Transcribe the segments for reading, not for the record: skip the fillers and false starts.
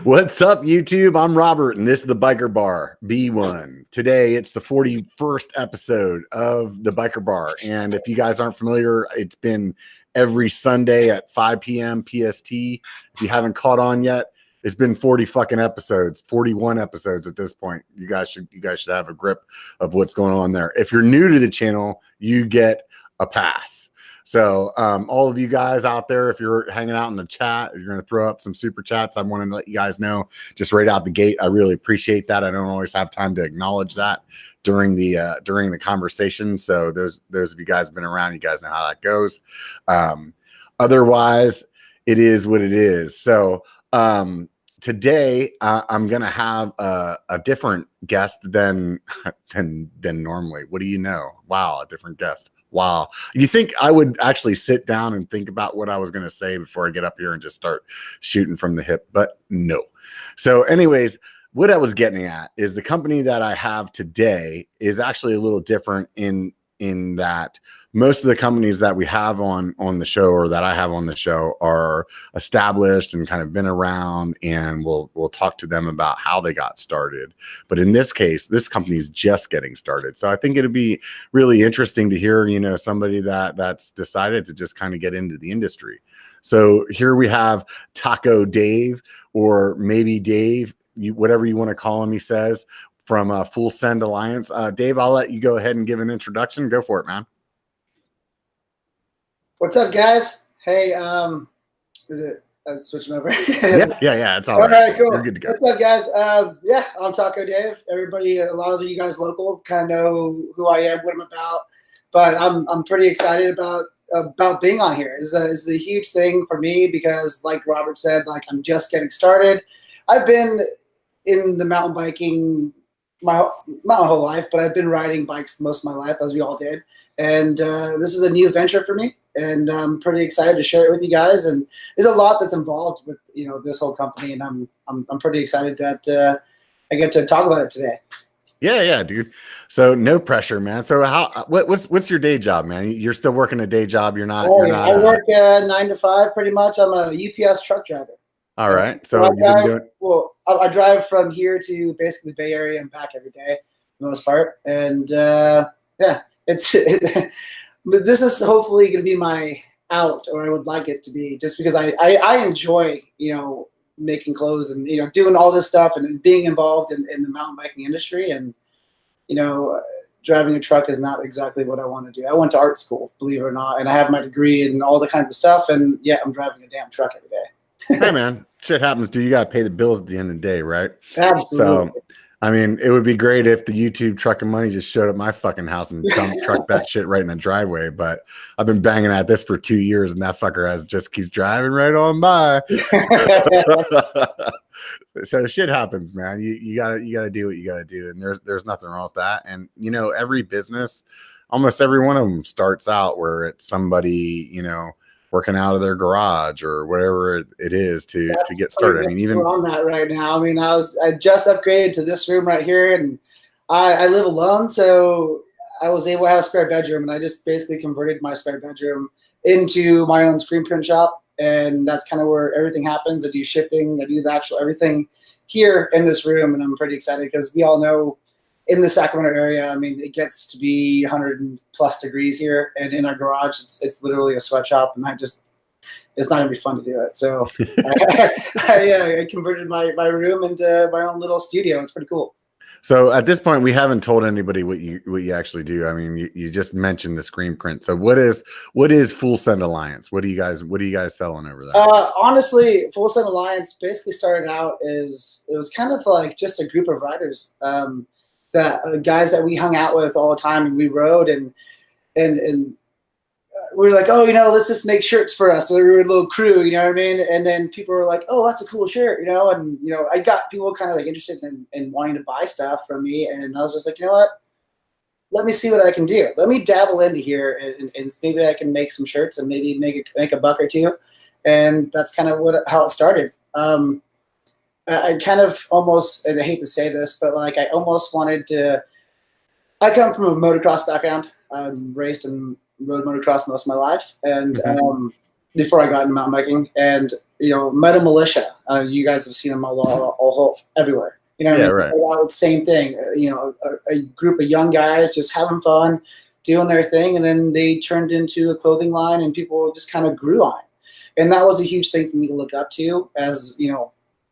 What's up, YouTube? I'm Robert, and this is the Biker Bar B1. Today, it's the 41st episode of the Biker Bar. And if you guys aren't familiar, it's been every Sunday at 5 p.m. PST. If you haven't caught on yet, it's been 40 fucking episodes, 41 episodes at this point. You guys should have a grip of what's going on there. If you're new to the channel, you get a pass. So all of you guys out there, if you're hanging out in the chat, you're going to throw up some super chats. I want to let you guys know just right out the gate. I really appreciate that. I don't always have time to acknowledge that during the conversation. So those of you guys have been around, you guys know how that goes. Otherwise, it is what it is. So today I'm going to have a different guest than normally. What do you know? Wow, a different guest. Wow. You think I would actually sit down and think about what I was going to say before I get up here and just start shooting from the hip, but no. So anyways, what I was getting at is the company that I have today is actually a little different in that most of the companies that we have on the show, or that I have on the show, are established and kind of been around, and we'll talk to them about how they got started. But in this case, this company is just getting started. So I think it'd be really interesting to hear, somebody that's decided to just kind of get into the industry. So here we have Taco Dave, or maybe Dave, whatever you want to call him, he says, from Full Send Alliance. Dave, I'll let you go ahead and give an introduction. Go for it, man. What's up, guys? Hey, is it switching over? yeah, it's all right. All right, cool. You're good to go. What's up, guys? Yeah, I'm Taco Dave. Everybody, a lot of you guys local kind of know who I am, what I'm about, but I'm pretty excited about being on here. It's a huge thing for me because, like Robert said, like, I'm just getting started. I've been in the mountain biking my whole life, but I've been riding bikes most of my life, as we all did. And this is a new venture for me, and I'm pretty excited to share it with you guys. And there's a lot that's involved with this whole company, and I'm pretty excited that I get to talk about it today. Yeah, dude. So no pressure, man. So what's your day job, man? You're still working a day job. You're not. I work 9 to 5 pretty much. I'm a UPS truck driver. All right. So I drive from here to basically the Bay Area and back every day, for the most part. And yeah, but this is hopefully going to be my out, or I would like it to be, just because I enjoy, making clothes and, doing all this stuff and being involved in the mountain biking industry. And, driving a truck is not exactly what I want to do. I went to art school, believe it or not, and I have my degree and all the kinds of stuff. And yeah, I'm driving a damn truck every day. Hey, man, shit happens, dude. You got to pay the bills at the end of the day, right? Absolutely. So, I mean, it would be great if the YouTube Trucking Money just showed up my fucking house and trucked that shit right in the driveway. But I've been banging at this for 2 years, and that fucker just keeps driving right on by. So shit happens, man. You gotta do what you gotta do, and there's nothing wrong with that. And every business, almost every one of them, starts out where it's somebody working out of their garage or whatever it is to get started. I mean, even on that right now. I mean, I just upgraded to this room right here, and I live alone, so I was able to have a spare bedroom, and I just basically converted my spare bedroom into my own screen print shop, and that's kind of where everything happens. I do shipping, I do the actual everything here in this room, and I'm pretty excited because we all know in the Sacramento area, I mean, it gets to be 100+ degrees here, and in our garage, it's literally a sweatshop, and it's not gonna be fun to do it. So I converted my room into my own little studio. It's pretty cool. So at this point, we haven't told anybody what you actually do. I mean, you just mentioned the screen print. So what is Full Send Alliance? What are you guys selling over there? Honestly, Full Send Alliance basically started out it was kind of like just a group of riders. That guys that we hung out with all the time, and we rode, and we were like, oh, let's just make shirts for us. So we were a little crew, you know what I mean? And then people were like, oh, that's a cool shirt, and I got people kind of like interested in wanting to buy stuff from me, and I was just like, you know what? Let me see what I can do. Let me dabble into here, and maybe I can make some shirts and maybe make a buck or two, and that's kind of how it started. I kind of almost, and I hate to say this, but like I almost wanted to. I come from a motocross background. I'm raised in rode motocross most of my life, and before I got into mountain biking, and Metal Militia. You guys have seen them all everywhere. You know what I mean? Right. Same thing. A group of young guys just having fun, doing their thing, and then they turned into a clothing line, and people just kind of grew on it. And that was a huge thing for me to look up to, as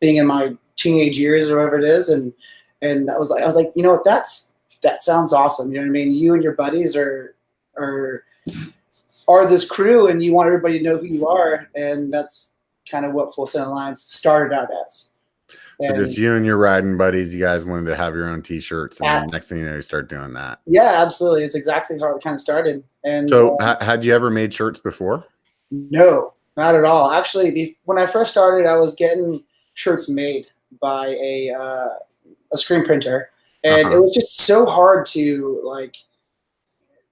being in my teenage years or whatever it is, and I was like, that sounds awesome. You know what I mean? You and your buddies are this crew, and you want everybody to know who you are, and that's kind of what Full Send Alliance started out as. So just you and your riding buddies, you guys wanted to have your own T-shirts, and the next thing you know, you start doing that. Yeah, absolutely. It's exactly how it kind of started. And so, had you ever made shirts before? No, not at all. Actually, when I first started, I was getting shirts made by a screen printer, and it was just so hard to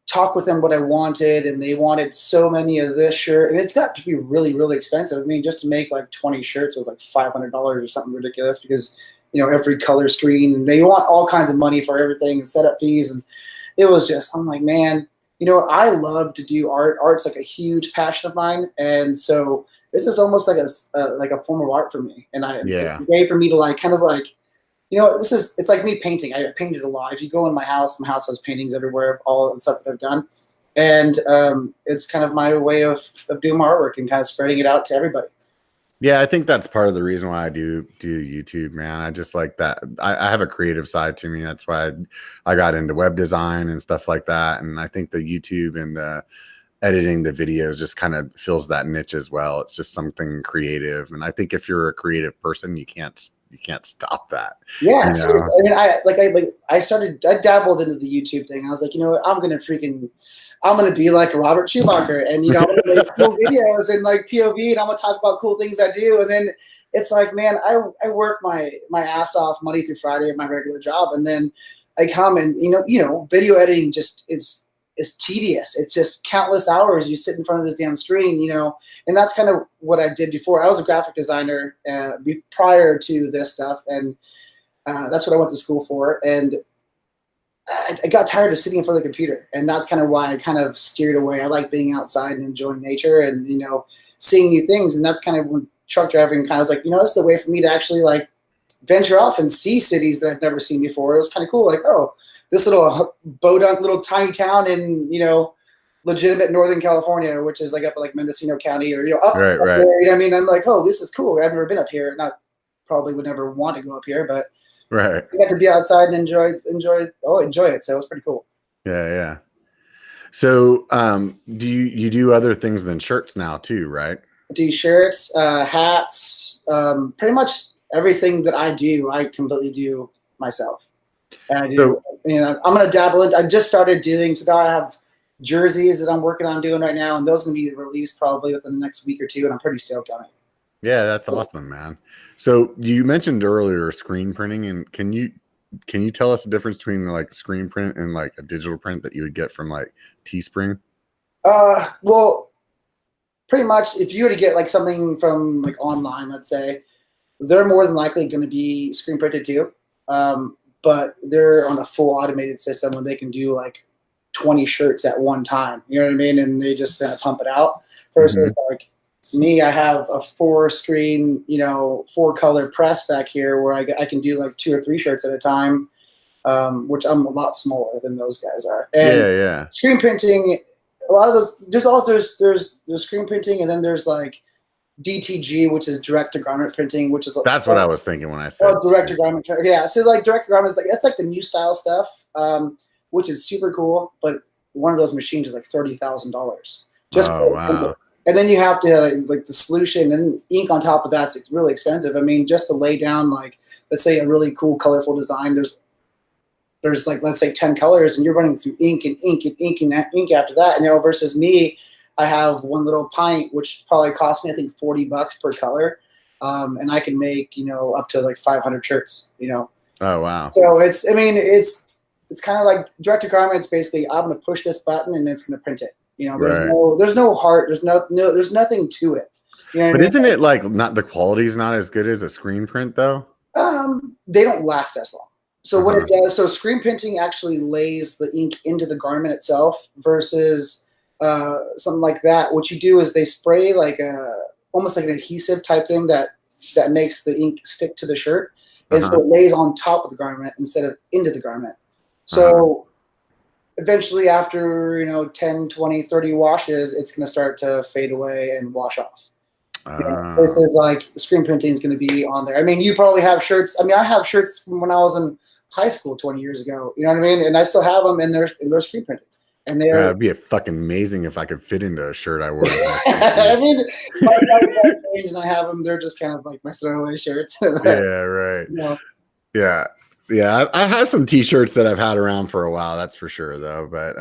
talk with them what I wanted, and they wanted so many of this shirt, and it got to be really, really expensive. I mean, just to make 20 shirts was $500 or something ridiculous, because every color screen, and they want all kinds of money for everything and setup fees, and it was just, I'm like, man, I love to do art. Art's a huge passion of mine, and so this is almost like a form of art for me, and it's a way for me to it's like me painting. I painted a lot. If you go in my house has paintings everywhere of all the stuff that I've done. And it's kind of my way of doing my artwork and kind of spreading it out to everybody. Yeah, I think that's part of the reason why I do YouTube, man. I just like that. I have a creative side to me. That's why I got into web design and stuff like that. And I think the YouTube and the editing the videos just kind of fills that niche as well. It's just something creative. And I think if you're a creative person, you can't stop that. Yeah. Seriously. I mean, I dabbled into the YouTube thing. I was like, I'm going to be like Robert Schumacher, and, I'm going to make cool videos and POV, and I'm going to talk about cool things I do. And then it's like, man, I work my ass off Monday through Friday at my regular job. And then I come and, video editing just is tedious. It's just countless hours you sit in front of this damn screen, and that's kind of what I did before. I was a graphic designer prior to this stuff, and that's what I went to school for. And I got tired of sitting in front of the computer, and that's kind of why I kind of steered away. I like being outside and enjoying nature and, seeing new things. And that's kind of when truck driving kind of was like, this is the way for me to actually venture off and see cities that I've never seen before. It was kind of cool. This little bodunk little tiny town in, legitimate Northern California, which is up at Mendocino County, or, up there, you know what I mean? I'm like, oh, this is cool. I've never been up here. Probably would never want to go up here, but I got to be outside and enjoy it. So it was pretty cool. Yeah. So, do you do other things than shirts now too, right? I do shirts, hats, pretty much everything that I do, I completely do myself. And I do, I'm going to dabble in. I just started doing, so now I have jerseys that I'm working on doing right now, and those are going to be released probably within the next week or two, and I'm pretty stoked on it. Yeah, that's awesome, man. So you mentioned earlier screen printing, and can you tell us the difference between screen print and a digital print that you would get from Teespring? Well, pretty much if you were to get something from online, let's say, they're more than likely going to be screen printed too. But they're on a full automated system where they can do 20 shirts at one time. You know what I mean? And they just kind of pump it out. Versus me, I have a 4-screen, 4-color press back here where I can do 2 or 3 shirts at a time, which I'm a lot smaller than those guys are. And screen printing, a lot of those, there's screen printing, and then there's DTG, which is direct to garment printing, which is that's what I was thinking when I said direct to garment. Yeah, so direct to garment is that's the new style stuff, which is super cool. But one of those machines is $30,000. Wow. And then you have to the solution and ink on top of that's really expensive. I mean, just to lay down let's say a really cool, colorful design. There's let's say 10 colors, and you're running through ink and ink and ink and ink after that. Versus me, I have one little pint, which probably cost me, I think, $40 per color. And I can make, up to 500 shirts, Oh, wow. So it's kind of like direct to garment. It's basically, I'm going to push this button and it's going to print it. There's no heart. There's nothing to it. But isn't it not the quality's not as good as a screen print though? They don't last as long. So what it does, so screen printing actually lays the ink into the garment itself versus something like that, what you do is they spray like almost like an adhesive type thing that makes the ink stick to the shirt. And so it lays on top of the garment instead of into the garment. So eventually after, 10, 20, 30 washes, it's going to start to fade away and wash off. Versus like screen printing is going to be on there. I mean, you probably have shirts. I mean, I have shirts from when I was in high school 20 years ago. You know what I mean? And I still have them, and they're screen printed. And they're it'd be fucking amazing if I could fit into a shirt I wore. I mean, and I have them. They're just kind of like my throwaway shirts. Yeah, right. Yeah. I have some T-shirts that I've had around for a while. That's for sure, though. But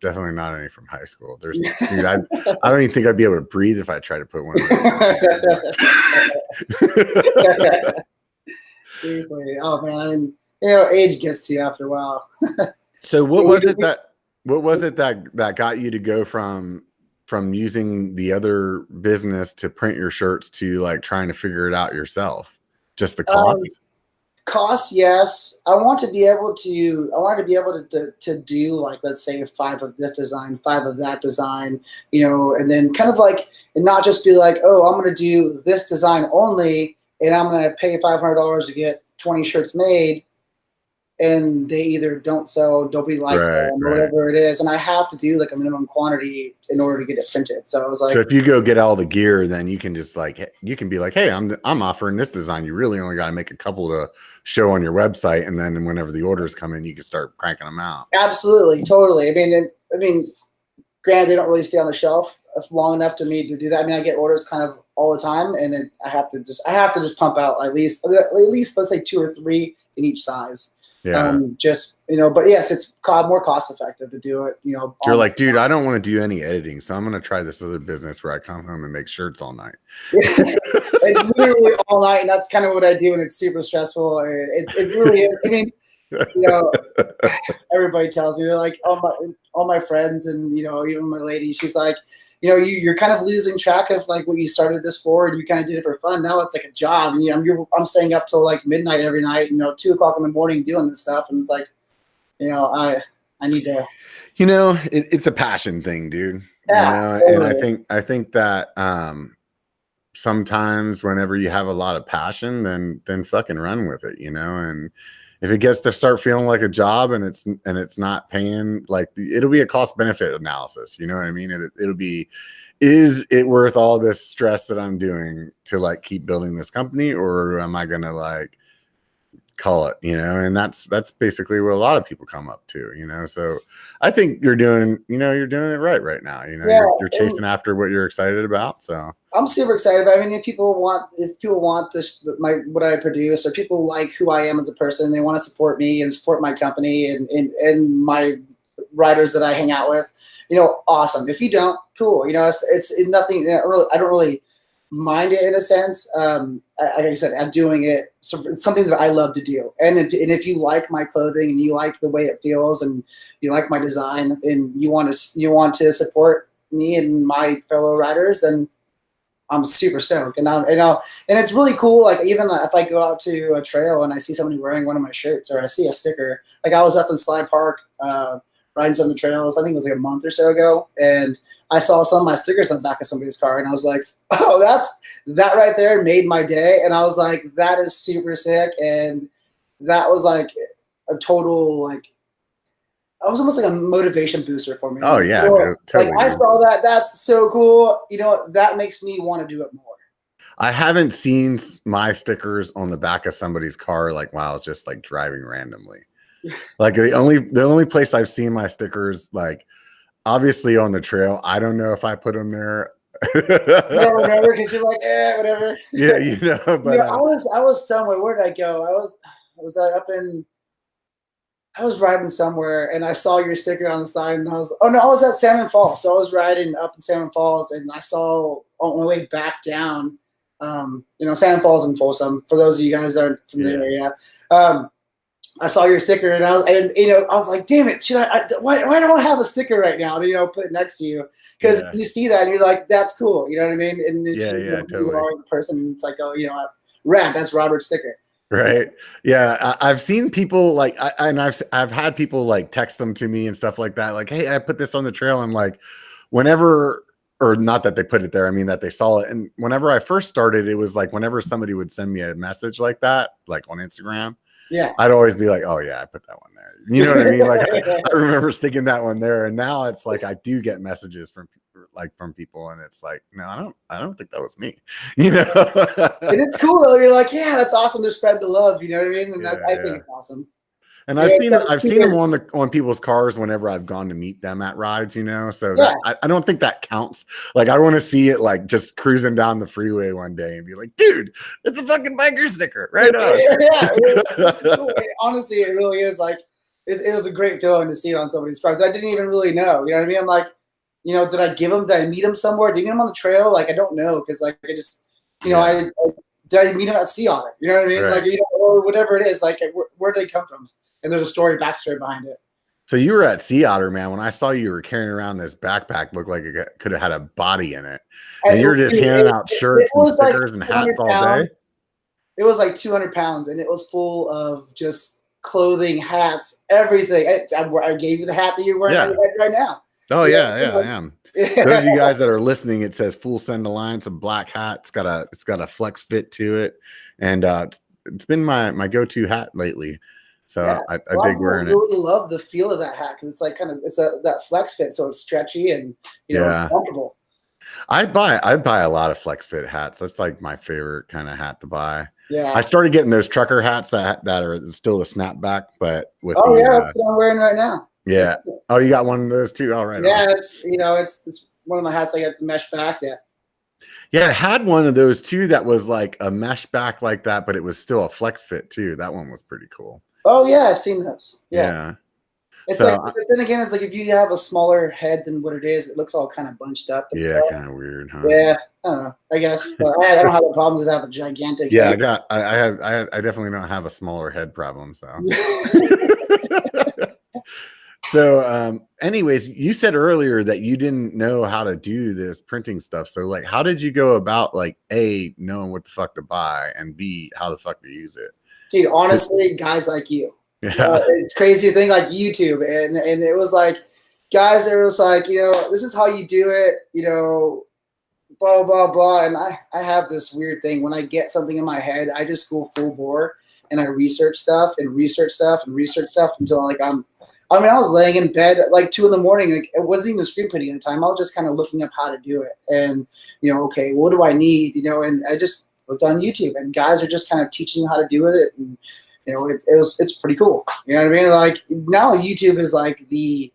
definitely not any from high school. Dude, I don't even think I'd be able to breathe if I tried to put one. Seriously, oh man, I mean, age gets to you after a while. So what was it that got you to go from using the other business to print your shirts to like trying to figure it out yourself? Just the cost? Cost, yes. I wanted to be able to do like, let's say 5 of this design, 5 of that design, and then kind of like, and not just be like, oh, I'm going to do this design only, and I'm going to pay $500 to get 20 shirts made, and they either don't sell, nobody likes them, or whatever it is, and I have to do like a minimum quantity in order to get it printed. So I was like, so if you go get all the gear, then you can just like, you can be like, hey, I'm offering this design. You really only got to make a couple to show on your website, and then whenever the orders come in, you can start cranking them out. Absolutely, totally. I mean, granted, they don't really stay on the shelf long enough to me to do that. I mean, I get orders kind of all the time, and then I have to just pump out at least let's say 2 or 3 in each size. Yeah. But yes, it's more cost effective to do it. You're like, dude, I don't want to do any editing, so I'm going to try this other business where I come home and make shirts all night. It's literally all night, and that's kind of what I do, and it's super stressful. It really is. I mean, everybody tells me, they're like, all my friends, and even my lady, she's like, you're kind of losing track of like what you started this for, and you kind of did it for fun. Now it's like a job. And, I'm staying up till like midnight every night, 2 o'clock in the morning doing this stuff. And it's like, I need to, it's a passion thing, dude. Yeah, totally. And I think that, sometimes whenever you have a lot of passion, then fucking run with it, and if it gets to start feeling like a job and it's not paying, like it'll be a cost benefit analysis. You know what I mean? It'll be, is it worth all this stress that I'm doing to like keep building this company, or am I going to like call it, and that's basically what a lot of people come up to, so I think you're doing it right now, you're chasing after what you're excited about. So I'm super excited about it. I mean, if people want what I produce, or people like who I am as a person, they want to support me and support my company and my writers that I hang out with, awesome. If you don't, cool. It's nothing. I don't really mind it in a sense. Like I said, I'm doing it. So it's something that I love to do. And if you like my clothing and you like the way it feels and you like my design and you want to support me and my fellow writers, then I'm super stoked. And it's really cool. Like even if I go out to a trail and I see somebody wearing one of my shirts, or I see a sticker, like I was up in Slide Park, riding some of the trails, I think it was like a month or so ago, and I saw some of my stickers on the back of somebody's car, and I was like, oh, that right there made my day. And I was like, that is super sick. And that was like a total, like, I was almost like a motivation booster for me. Oh yeah, totally. Like I saw that. That's so cool. That makes me want to do it more. I haven't seen my stickers on the back of somebody's car like while I was just like driving randomly. Like the only place I've seen my stickers, like obviously on the trail. I don't know if I put them there. You don't remember because you're like, whatever. Yeah, but I was somewhere. Where did I go? I was riding somewhere, and I saw your sticker on the side, and I was at Salmon Falls. So I was riding up in Salmon Falls, and I saw on my way back down, Salmon Falls and Folsom. For those of you guys that aren't from the area, I saw your sticker, and I was like, damn it, why don't I have a sticker right now? Put it next to you, because you see that and you're like, that's cool. You know what I mean? And totally. You are the person. It's like, oh, rad. That's Robert's sticker. Right. Yeah. I've seen people like, I've had people like text them to me and stuff like that. Like, hey, I put this on the trail. I'm like, whenever, or not that they put it there, I mean that they saw it. And whenever I first started, it was like whenever somebody would send me a message like that, like on Instagram, Yeah. I'd always be like, oh yeah, I put that one there. You know what I mean? Like I remember sticking that one there. And now it's like I do get messages from people, and it's like, no, I don't think that was me. You know? And it's cool though. You're like, yeah, that's awesome to spread the love. You know what I mean? And I think it's awesome. And I've seen them on people's cars whenever I've gone to meet them at rides, you know. So I don't think that counts. Like I want to see it like just cruising down the freeway one day and be like, dude, it's a fucking biker sticker, right on. Yeah. Honestly, it really is like it was a great feeling to see it on somebody's car that I didn't even really know. You know what I mean? I'm like, you know, did I meet him somewhere? Did I meet him on the trail? Like I don't know, because like I just, you know, did I meet him at Sea Otter? You know what I mean? Right. Like, you know, or whatever it is. Like where did they come from? And there's a backstory behind it. So you were at Sea Otter, man. When I saw you were carrying around this backpack, looked like it could have had a body in it. And you were just handing out shirts and stickers and hats all day. It was like 200 pounds, and it was full of just clothing, hats, everything. I gave you the hat that you're wearing on your head right now. Oh yeah, I am. Those of you guys that are listening, it says Full Send Alliance, a black hat. It's got a flex fit to it, and it's been my go-to hat lately. So I dig wearing it. I really love the feel of that hat because it's like that flex fit, so it's stretchy and it's comfortable. I buy a lot of flex fit hats. That's like my favorite kind of hat to buy. Yeah. I started getting those trucker hats that are still a snapback, but with that's what I'm wearing right now. Yeah. Oh, you got one of those too? All right. Yeah, it's one of my hats. I got the mesh back. Yeah. Yeah, I had one of those too that was like a mesh back like that, but it was still a flex fit too. That one was pretty cool. Oh yeah, I've seen those. Yeah. It's so, like, but then again, it's like if you have a smaller head than what it is, it looks all kind of bunched up. Yeah, kind of weird, huh? Yeah, I don't know. I guess but I don't have a problem because I have a gigantic. Yeah, head. I definitely don't have a smaller head problem. So. So, anyways, you said earlier that you didn't know how to do this printing stuff. So, like, how did you go about, like, A, knowing what the fuck to buy, and B, how the fuck to use it? Dude, honestly, guys like you. Yeah. It's crazy thing like YouTube. And it was like, guys, it was like, you know, this is how you do it, you know, blah, blah, blah. And I have this weird thing. When I get something in my head, I just go full bore and I research stuff until, like, I was laying in bed at like 2 a.m. Like it wasn't even screen printing at the time. I was just kind of looking up how to do it, and you know, okay, what do I need? You know, and I just looked on YouTube, and guys are just kind of teaching you how to do it, and you know, it's pretty cool. You know what I mean? Like now, YouTube is like the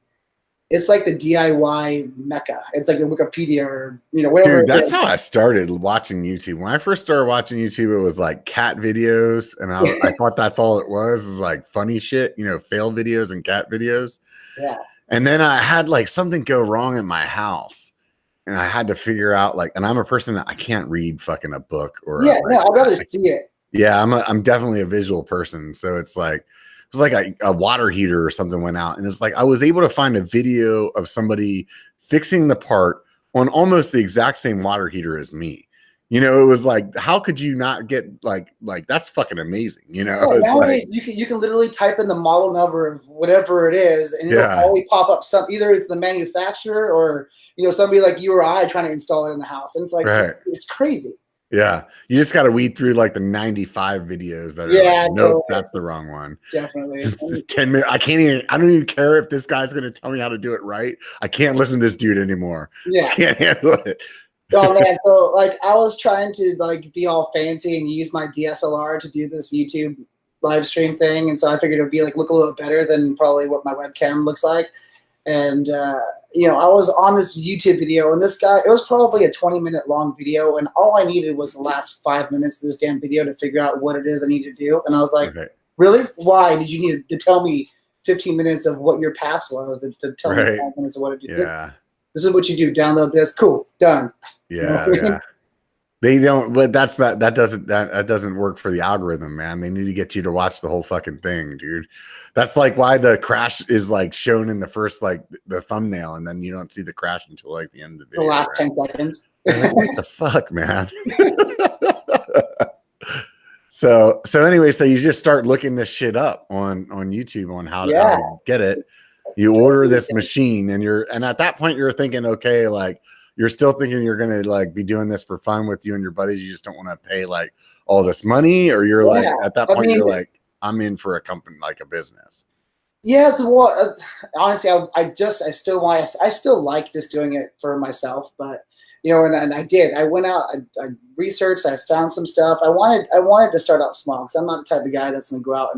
DIY mecca. It's like the Wikipedia or whatever. Dude, that's how I started watching YouTube. When I first started watching YouTube, it was like cat videos, and I thought that's all it was like funny shit, fail videos and cat videos. Yeah. And then I had like something go wrong in my house, and I had to figure out and I'm a person that I can't read fucking a book or I'd rather see it. Yeah, I'm definitely a visual person, so it's like. It was like a water heater or something went out, and it's like I was able to find a video of somebody fixing the part on almost the exact same water heater as me. It was like, how could you not get like that's fucking amazing, Yeah, nowadays you can literally type in the model number of whatever it is, and it'll probably pop up either it's the manufacturer or somebody like you or I trying to install it in the house, and it's like it's crazy. Yeah, you just got to weed through like the 95 videos that are nope, that's the wrong one. Definitely. This 10 minutes. I don't even care if this guy's going to tell me how to do it right. I can't listen to this dude anymore. Yeah. Just can't handle it. Oh man, so like I was trying to like be all fancy and use my DSLR to do this YouTube live stream thing, and so I figured it would be like look a little better than probably what my webcam looks like. And I was on this YouTube video, and this guy, it was probably a 20-minute long video, and all I needed was the last 5 minutes of this damn video to figure out what it is I need to do. And I was like, Really? Why did you need to tell me 15 minutes of what your pass was to tell me 5 minutes of what to do? Yeah. This is what you do. Download this. Cool. Done. Yeah. Yeah. They don't, but that doesn't work for the algorithm, man. They need to get you to watch the whole fucking thing, dude. That's like why the crash is like shown in the first, like the thumbnail, and then you don't see the crash until like the end of the video. The last 10 seconds. Like, what the fuck, man? So anyway, so you just start looking this shit up on YouTube on how to get it. You order this machine and at that point you're thinking, okay, like you're still thinking you're going to like be doing this for fun with you and your buddies. You just don't want to pay like all this money, or you're like, at that point, you're like, I'm in for a company, like a business. Yeah. Well, honestly, I still like just doing it for myself, but and I did. I went out, I researched, I found some stuff. I wanted to start out small because I'm not the type of guy that's going to go out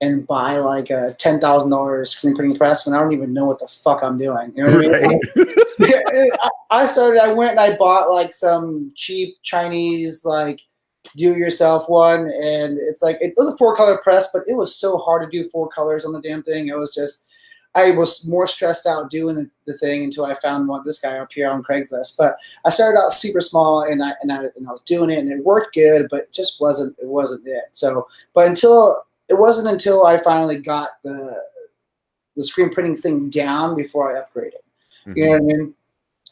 and buy like a $10,000 screen printing press when I don't even know what the fuck I'm doing. You know what I mean? I went and I bought like some cheap Chinese like do-it-yourself one, and it's like it was a 4-color press, but it was so hard to do 4 colors on the damn thing. It was just I was more stressed out doing the thing until I found this guy up here on Craigslist. But I started out super small, and I was doing it, and it worked good, but it just wasn't it. So, but it wasn't until I finally got the screen printing thing down before I upgraded. Mm-hmm. You know what I mean?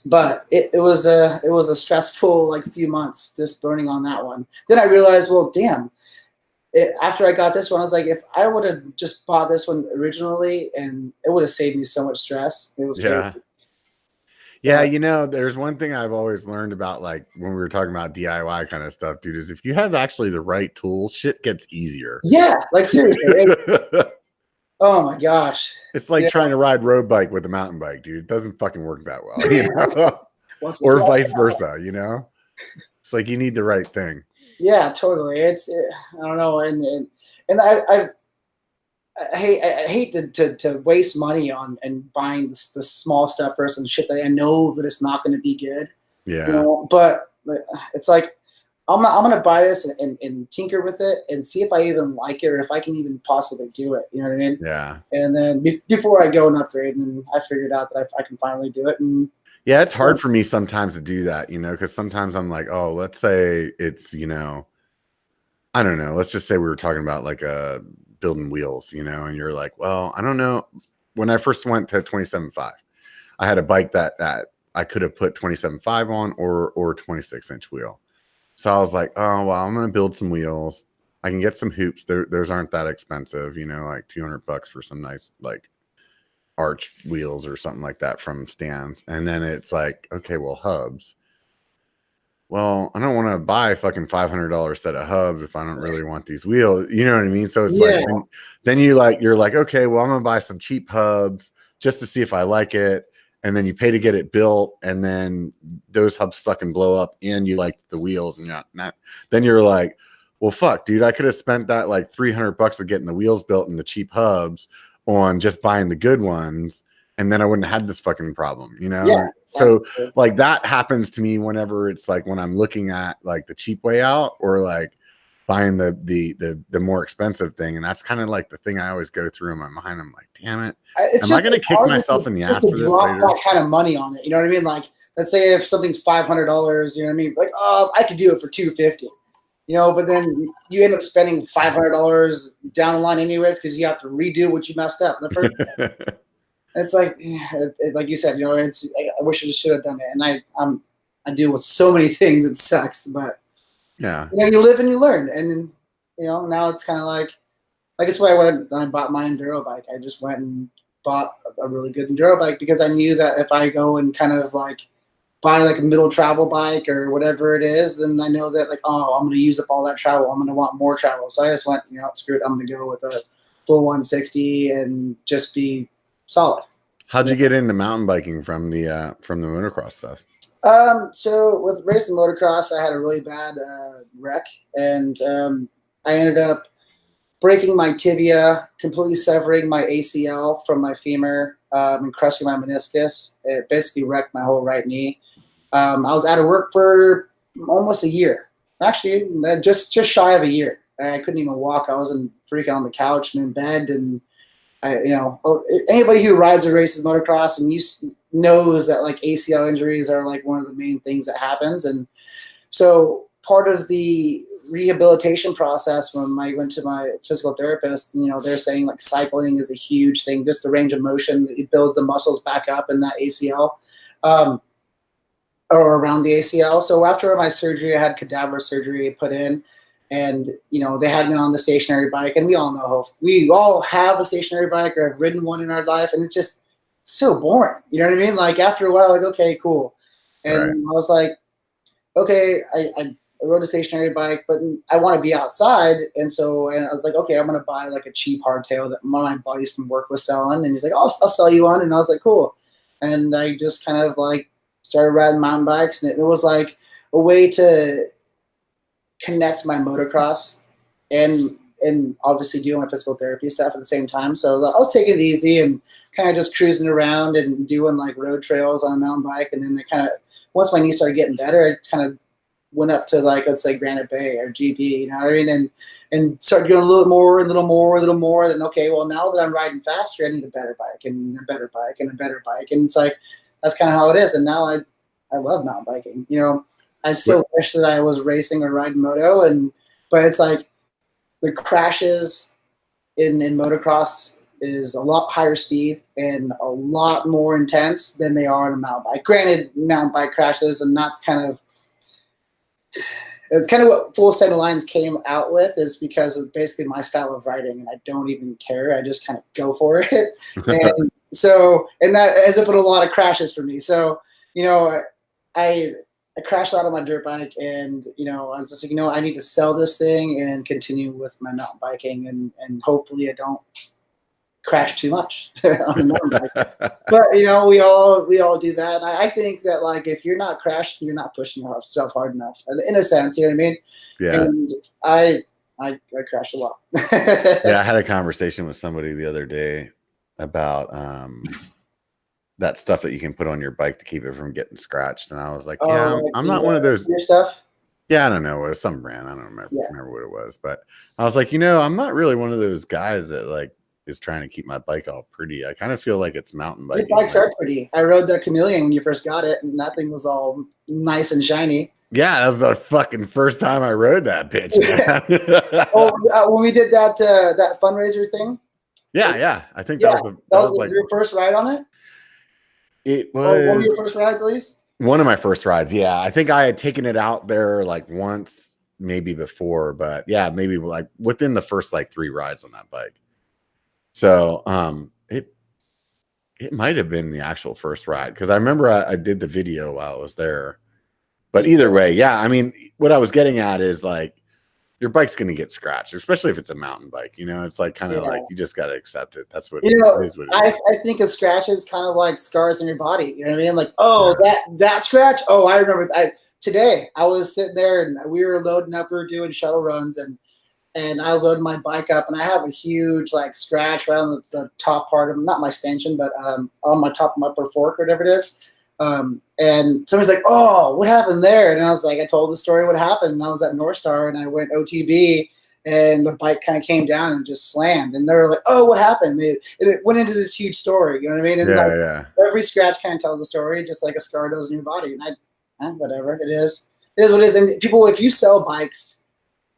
But it was a stressful like few months just learning on that one. Then I realized, well, damn. After I got this one, I was like, if I would have just bought this one originally, and it would have saved me so much stress. It was crazy. Yeah, there's one thing I've always learned about, like when we were talking about DIY kind of stuff, dude, is if you have actually the right tools, shit gets easier. Yeah, like seriously. Oh my gosh. It's like trying to ride road bike with a mountain bike, dude. It doesn't fucking work that well, or vice versa, It's like you need the right thing. Yeah, totally. I don't know, and I hate to waste money on and buying the small stuff first and shit that I know that it's not going to be good. Yeah. But it's like I'm gonna buy this and tinker with it and see if I even like it or if I can even possibly do it. You know what I mean? Yeah. And then before I go and upgrade, and I figured out that I can finally do it. And yeah, it's hard for me sometimes to do that, because sometimes I'm like, oh, let's say it's, I don't know. Let's just say we were talking about like building wheels, and you're like, well, I don't know. When I first went to 27.5, I had a bike that I could have put 27.5 on or 26-inch wheel. So I was like, oh, well, I'm going to build some wheels. I can get some hoops. Those aren't that expensive, like $200 for some nice like arch wheels or something like that from Stan's. And then it's like, okay, well, hubs. Well, I don't want to buy a fucking $500 set of hubs if I don't really want these wheels. You know what I mean? So it's like, then you're like, okay, well, I'm going to buy some cheap hubs just to see if I like it. And then you pay to get it built, and then those hubs fucking blow up and you like the wheels, and you're not then you're like, well, fuck, dude, I could have spent that like $300 of getting the wheels built and the cheap hubs on just buying the good ones, and then I wouldn't have had this fucking problem, Yeah. So like that happens to me whenever it's like when I'm looking at like the cheap way out or like buying the more expensive thing, and that's kind of like the thing I always go through in my mind. I'm like, damn it, am I going to kick myself in the ass for this later? That kind of money on it, you know what I mean? Like, let's say if something's $500, you know what I mean? Like, oh, I could do it for $250, but then you end up spending $500 down the line anyways because you have to redo what you messed up in the first place. It's like, like you said, I wish I should have done it, and I deal with so many things. It sucks, but. Yeah. You live and you learn. And, now it's kind of like it's why when I bought my enduro bike, I just went and bought a really good enduro bike because I knew that if I go and kind of like buy like a middle travel bike or whatever it is, then I know that like, oh, I'm going to use up all that travel. I'm going to want more travel. So I just went, screw it. I'm going to go with a full 160 and just be solid. How'd you get into mountain biking from the motocross stuff? So with racing motocross, I had a really bad wreck, and I ended up breaking my tibia, completely severing my ACL from my femur, and crushing my meniscus. It basically wrecked my whole right knee. I was out of work for almost a year. Actually, just shy of a year. I couldn't even walk. I was freaking on the couch and in bed, and anybody who rides or races motocross and knows that like ACL injuries are like one of the main things that happens. And so part of the rehabilitation process when I went to my physical therapist, they're saying like cycling is a huge thing, just the range of motion, it builds the muscles back up in that ACL or around the ACL. So after my surgery, I had cadaver surgery put in. And, they had me on the stationary bike, and we all have a stationary bike or have ridden one in our life. And it's just so boring. You know what I mean? Like after a while, like, okay, cool. And Right. I was like, okay, I rode a stationary bike, but I want to be outside. And I was like, okay, I'm going to buy like a cheap hardtail that one of my buddies from work was selling. And he's like, I'll sell you one. And I was like, cool. And I just kind of like started riding mountain bikes, and it was like a way to connect my motocross and obviously doing my physical therapy stuff at the same time. So I was taking it easy and kind of just cruising around and doing like road trails on a mountain bike. And then once my knees started getting better, I kind of went up to like, let's say Granite Bay or GB, you know what I mean? And started doing a little more. Then, okay, well, now that I'm riding faster, I need a better bike and a better bike and a better bike. And it's like, that's kind of how it is. And now I love mountain biking. I still wish that I was racing or riding moto, but it's like the crashes in motocross is a lot higher speed and a lot more intense than they are on a mountain bike. Granted, mountain bike crashes, and it's kind of what Full Set of Lines came out with, is because of basically my style of riding, and I don't even care. I just kind of go for it. And that ends up with a lot of crashes for me. So, I crashed out on my dirt bike, and, I was just like, I need to sell this thing and continue with my mountain biking, and hopefully I don't crash too much on a mountain bike. But, we all do that. And I think that, like, if you're not crashing, you're not pushing yourself hard enough, in a sense, you know what I mean? Yeah. And I crashed a lot. Yeah, I had a conversation with somebody the other day about that stuff that you can put on your bike to keep it from getting scratched, and I was like, yeah, I'm not one of those. Your stuff? Yeah, I don't know. It was some brand. I don't remember what it was, but I was like, I'm not really one of those guys that like is trying to keep my bike all pretty. I kind of feel like it's mountain biking. Your bikes are pretty. I rode the Chameleon when you first got it, and that thing was all nice and shiny. Yeah, that was the fucking first time I rode that bitch, man. When we did that fundraiser thing. Yeah. I think that was like your first ride on it. It was one of your first rides, at least. One of my first rides. Yeah, I think I had taken it out there like once, maybe before, but yeah, maybe like within the first like 3 rides on that bike. So it might have been the actual first ride, because I remember I did the video while I was there. But either way, yeah, I mean, what I was getting at is like, your bike's going to get scratched, especially if it's a mountain bike. It's like kind of like you just got to accept it. That's what it is. I think a scratch is kind of like scars in your body. You know what I mean? Like, that scratch. Oh, I remember. Today I was sitting there and we were loading up. We were doing shuttle runs, and I was loading my bike up, and I have a huge like scratch right on the top part of, not my stanchion, but on my top upper fork or whatever it is. And somebody's like, oh, what happened there? And I was like, I told the story what happened. And I was at North Star, and I went OTB, and the bike kind of came down and just slammed. And they were like, oh, what happened? It went into this huge story. You know what I mean? And every scratch kind of tells a story, just like a scar does in your body. And whatever it is what it is. And people, if you sell bikes,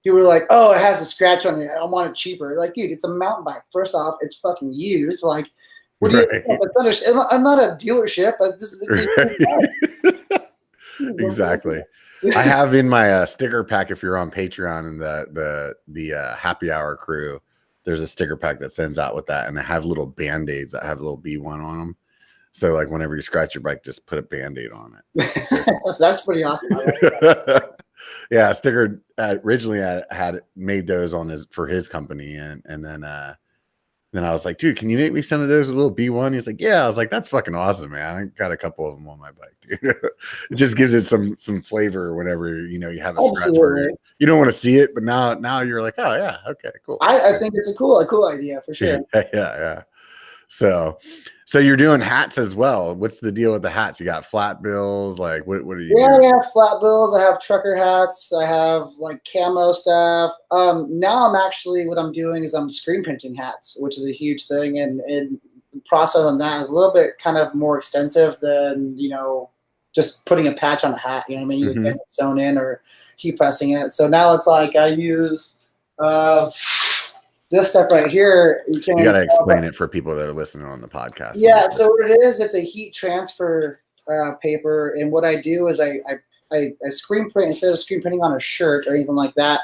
people were like, oh, it has a scratch on it, I want it cheaper. Like, dude, it's a mountain bike. First off, it's fucking used. Like, what do you I'm not a dealership, but this is right. Exactly. I have in my sticker pack, if you're on Patreon and the happy hour crew, there's a sticker pack that sends out with that, and I have little band-aids that have a little B1 on them. So like whenever you scratch your bike, just put a band-aid on it. That's pretty awesome. I like that. Yeah, sticker originally I had made those for his company, and then I was like, dude, can you make me some of those, a little B1? He's like, yeah. I was like, that's fucking awesome, man. I got a couple of them on my bike, dude. It just gives it some flavor whenever, you have a scratch where you don't want to see it, but now you're like, oh yeah, okay, cool. I think it's a cool idea for sure. Yeah. So you're doing hats as well. What's the deal with the hats? You got flat bills? Like what are you doing? I have flat bills. I have trucker hats. I have like camo stuff. Now what I'm doing is I'm screen printing hats, which is a huge thing. And the process on that is a little bit kind of more extensive than, just putting a patch on a hat. You know what I mean? You would get it sewn in or heat pressing it. So now it's like I use this stuff right here. You got to explain it for people that are listening on the podcast. Yeah. So what it is, it's a heat transfer paper. And what I do is I screen print, instead of screen printing on a shirt or anything like that.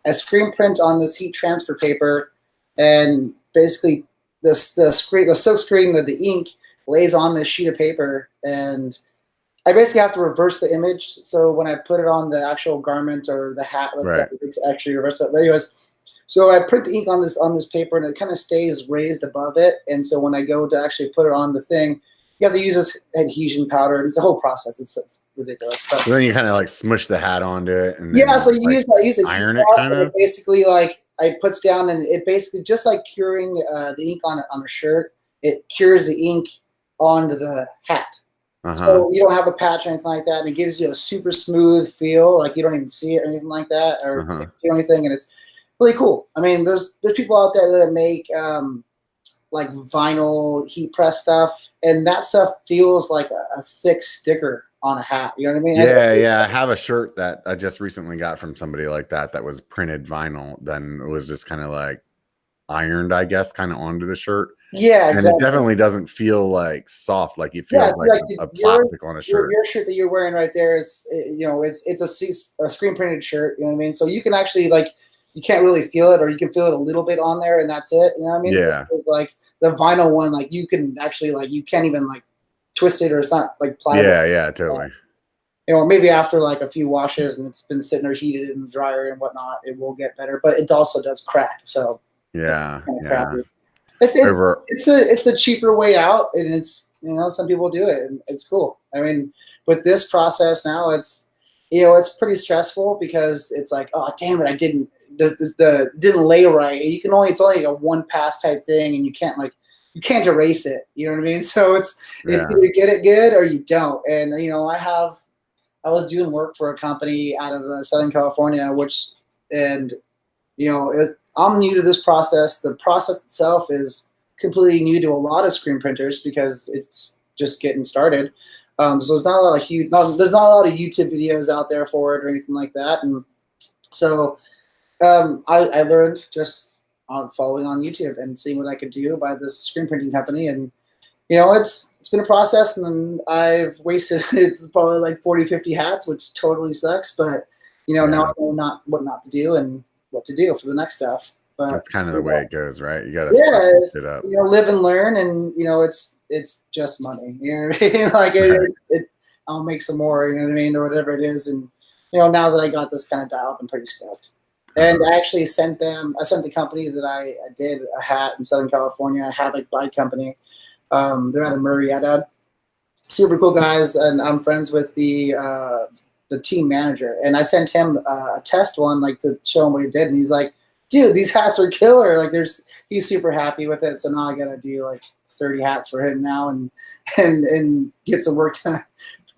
I screen print on this heat transfer paper, and basically the silk screen with the ink lays on this sheet of paper, and I basically have to reverse the image. So when I put it on the actual garment or the hat, let's say it's actually reversed. But anyways, so I print the ink on this paper, and it kind of stays raised above it. And so when I go to actually put it on the thing, you have to use this adhesion powder, and it's a whole process. It's ridiculous. But so then you kind of like smush the hat onto it, and yeah, so you use it, iron it kind of. Basically, like it puts down, and it basically just like curing the ink on a shirt. It cures the ink onto the hat. So you don't have a patch or anything like that, and it gives you a super smooth feel, like you don't even see it or anything like that, or do anything, and it's really cool. I mean, there's people out there that make like vinyl heat press stuff, and that stuff feels like a thick sticker on a hat. You know what I mean? Yeah. I have a shirt that I just recently got from somebody like that was printed vinyl. Then it was just kind of like ironed, I guess, kind of onto the shirt. Yeah, exactly. And it definitely doesn't feel like soft, like it feels like a plastic on a shirt. Your shirt that you're wearing right there is, it's a screen printed shirt. You know what I mean? So you can actually like, you can't really feel it, or you can feel it a little bit on there, and that's it. You know what I mean? Yeah. It's like the vinyl one, like you can actually like you can't even like twist it, or it's not like pliable. Yeah, totally. Maybe after like a few washes and it's been sitting there heated in the dryer and whatnot, it will get better. But it also does crack. So yeah. It's the cheaper way out, and it's some people do it, and it's cool. I mean, with this process now, it's it's pretty stressful because it's like, oh damn it, I didn't lay right. It's only a one pass type thing, and you can't erase it. You know what I mean? So it's either get it good or you don't. And I was doing work for a company out of Southern California, I'm new to this process. The process itself is completely new to a lot of screen printers because it's just getting started. So there's not a lot of YouTube videos out there for it or anything like that. And so I learned just following on YouTube and seeing what I could do by this screen printing company. And it's been a process, and I've wasted probably like 40, 50 hats, which totally sucks. But now I know what not to do and what to do for the next stuff. But that's kind of the way it goes, right? You gotta it up. Live and learn, and it's just money. You know what I mean? Like I'll make some more, you know what I mean, or whatever it is. And now that I got this kind of dialed, I'm pretty stoked. And I actually sent the company that I did a hat in Southern California, a hat bike company. They're out of Murrieta. Super cool guys, and I'm friends with the team manager. And I sent him a test one, like to show him what he did, and he's like, "Dude, these hats are killer!" Like, he's super happy with it. So now I gotta do like 30 hats for him now, and get some work done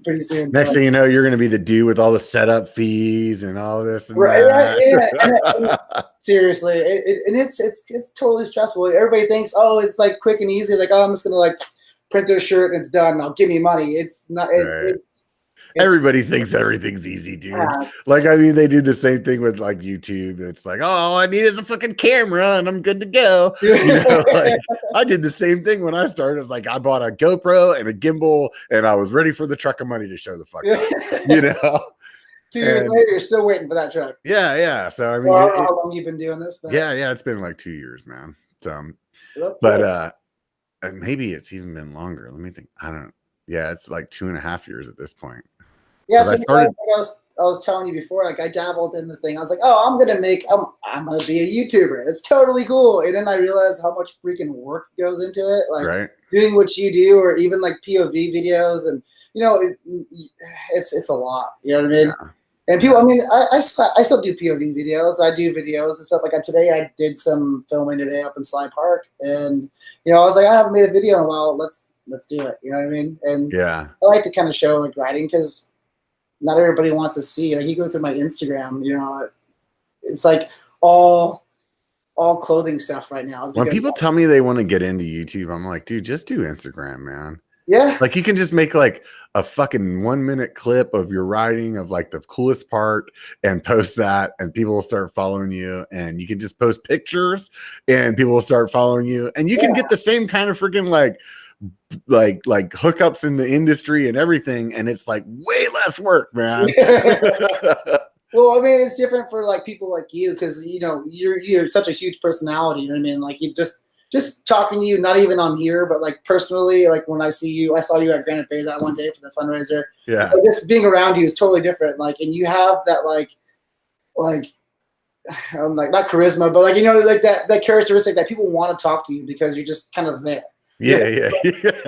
pretty soon. Next thing you know, you're gonna be the dude with all the setup fees and all this. And right? And seriously, it's totally stressful. Everybody thinks, oh, it's like quick and easy. Like, oh, I'm just gonna like print their shirt and it's done. Now give me money. It's not. Everybody thinks everything's easy, dude. Like, I mean, they do the same thing with like YouTube. It's like, oh, all I need is a fucking camera and I'm good to go. Like, I did the same thing when I started. It's like I bought a GoPro and a gimbal, and I was ready for the truck of money to show the fuck up. 2 years later, you're still waiting for that truck. Yeah. So I mean, I don't know how long you've been doing this, but yeah, it's been like 2 years, man. So, and maybe it's even been longer. Let me think. I don't know. Yeah, it's like 2.5 years at this point. Yeah, so I was telling you before, like I dabbled in the thing. I was like, oh, I'm gonna be a YouTuber. It's totally cool. And then I realized how much freaking work goes into it, like doing what you do, or even like POV videos, and it's a lot. You know what I mean? Yeah. And people, I mean, I still do POV videos. I do videos and stuff. Like today, I did some filming today up in Sly Park, and I was like, I haven't made a video in a while. Let's do it. You know what I mean? And I like to kind of show like writing, because not everybody wants to see. Like you go through my Instagram, it's like all clothing stuff right now. When people tell me they want to get into YouTube, I'm like, dude, just do Instagram, man. Yeah. Like you can just make like a fucking 1-minute clip of your writing of like the coolest part and post that, and people will start following you, and you can just post pictures and people will start following you, and you can get the same kind of freaking like hookups in the industry and everything. And it's like way less work, man. Well, I mean, it's different for like people like you because you know you're such a huge personality. You know what I mean? Like you just talking to you, not even on here, but like personally, like when I see you, I saw you at Granite Bay that one day for the fundraiser. Yeah. So just being around you is totally different. Like, and you have that like I'm like not charisma, but like you know like that characteristic that people want to talk to you because you're just kind of there. Yeah.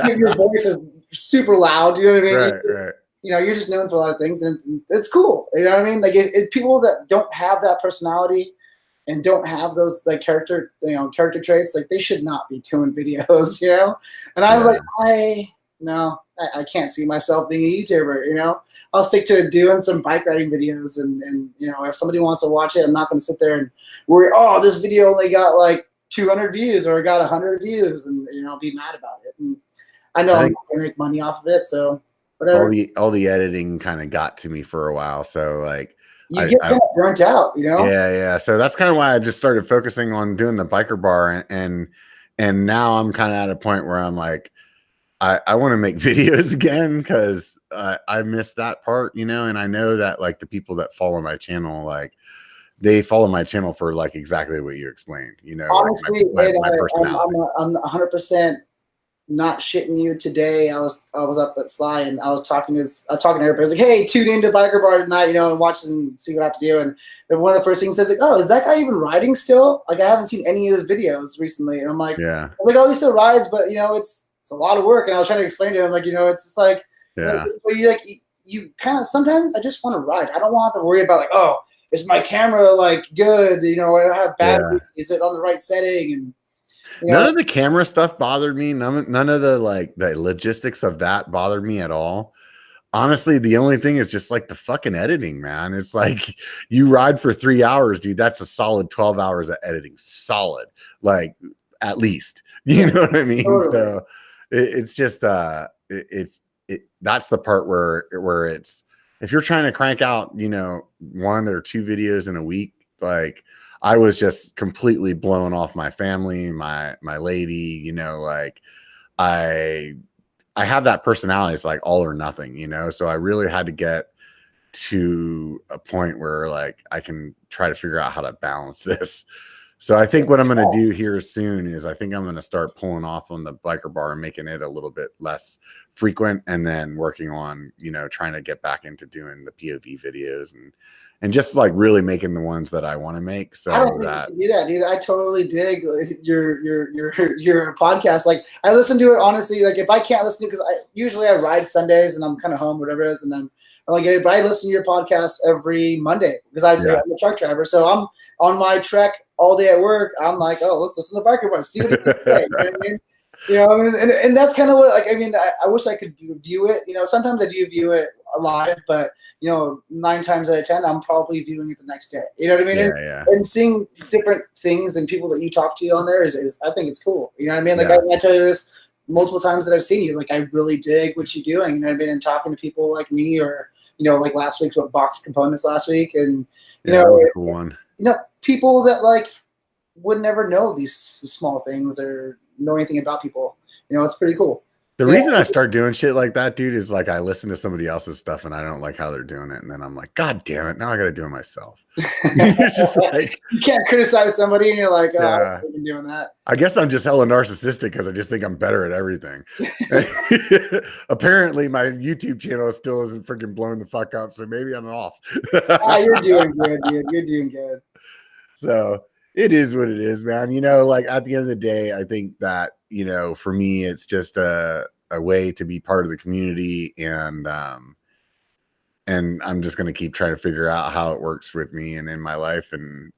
Your voice is super loud. You know what I mean? Right. You know, you're just known for a lot of things, and it's cool. You know what I mean? Like, if people that don't have that personality and don't have those like character traits, like they should not be doing videos. You know? And I was like, I can't see myself being a YouTuber. You know, I'll stick to doing some bike riding videos, and you know, if somebody wants to watch it, I'm not going to sit there and worry. Oh, this video only got like 200 views or it got 100 views, and you know, be mad about it. And I know I'm not going to make money off of it, so. Whatever. All the editing kind of got to me for a while, so like you get kind of burnt out, you know. Yeah. So that's kind of why I just started focusing on doing the biker bar, and now I'm kind of at a point where I'm like, I want to make videos again because I missed that part, you know, and I know that like the people that follow my channel, like they follow my channel for like exactly what you explained, you know. Honestly, like my personality. I'm 100%. Not shitting you. Today I was up at Sly and I was talking to everybody. I was like, hey, tune into Biker Bar tonight, you know, and watch and see what I have to do. And then one of the first things says like, oh, is that guy even riding still? Like I haven't seen any of his videos recently. And I'm like, yeah. I was like, oh, he still rides, but you know, it's a lot of work. And I was trying to explain to him like, you know, it's just like, yeah, you kind of sometimes I just want to ride. I don't want to worry about like, oh, is my camera like good? You know, I don't have battery. Yeah. Is it on the right setting? And none of the camera stuff bothered me. None of the like the logistics of that bothered me at all. Honestly, the only thing is just like the fucking editing, man. It's like you ride for 3 hours, dude. That's a solid 12 hours of editing. Solid, like at least. You know what I mean? Totally. So it's just that's the part where it's if you're trying to crank out, you know, 1 or 2 videos in a week, like I was just completely blown off my family, my lady, you know, like I have that personality. It's like all or nothing, you know? So I really had to get to a point where like, I can try to figure out how to balance this. So I think what I'm going to do here soon is I think I'm going to start pulling off on the biker bar and making it a little bit less frequent, and then working on, you know, trying to get back into doing the POV videos and just like really making the ones that I want to make. So I don't think you should do that, dude. I totally dig your podcast. Like I listen to it honestly. Like if I can't listen to, because I ride Sundays and I'm kind of home, whatever it is, and then I'm like, but I listen to your podcast every Monday because I'm a truck driver. So I'm on my trek all day at work. I'm like, oh, let's listen to Biker Bar, see what he can say. You know what I mean? You know, and that's kind of what, like, I mean, I wish I could view it. You know, sometimes I do view it live, but, you know, 9 times out of 10, I'm probably viewing it the next day. You know what I mean? And seeing different things and people that you talk to on there is I think it's cool. You know what I mean? Like, I tell you this multiple times that I've seen you. Like, I really dig what you're doing. You know what I mean? And talking to people like me, or, you know, like last week, what box components last week. And, you know, cool one. You know, people that, like, would never know these small things or know anything about people. You know, it's pretty cool. The reason I start doing shit like that, dude, is like I listen to somebody else's stuff and I don't like how they're doing it, and then I'm like, God damn it, now I got to do it myself. You're just like, you can't criticize somebody, and you're like, oh, I've been doing that. I guess I'm just hella narcissistic because I just think I'm better at everything. Apparently, my YouTube channel still isn't freaking blowing the fuck up, so maybe I'm off. You're doing good, dude. You're doing good. So it is what it is, man. You know, like at the end of the day, I think that, you know, for me, it's just a way to be part of the community, and I'm just going to keep trying to figure out how it works with me and in my life, and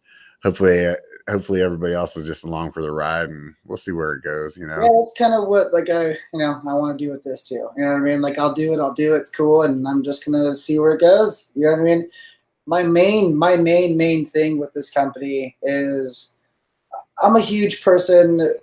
hopefully everybody else is just along for the ride, and we'll see where it goes. You know, yeah, that's kind of what like I want to do with this too. You know what I mean? Like I'll do it. It's cool, and I'm just gonna see where it goes. You know what I mean? My main thing with this company is I'm a huge person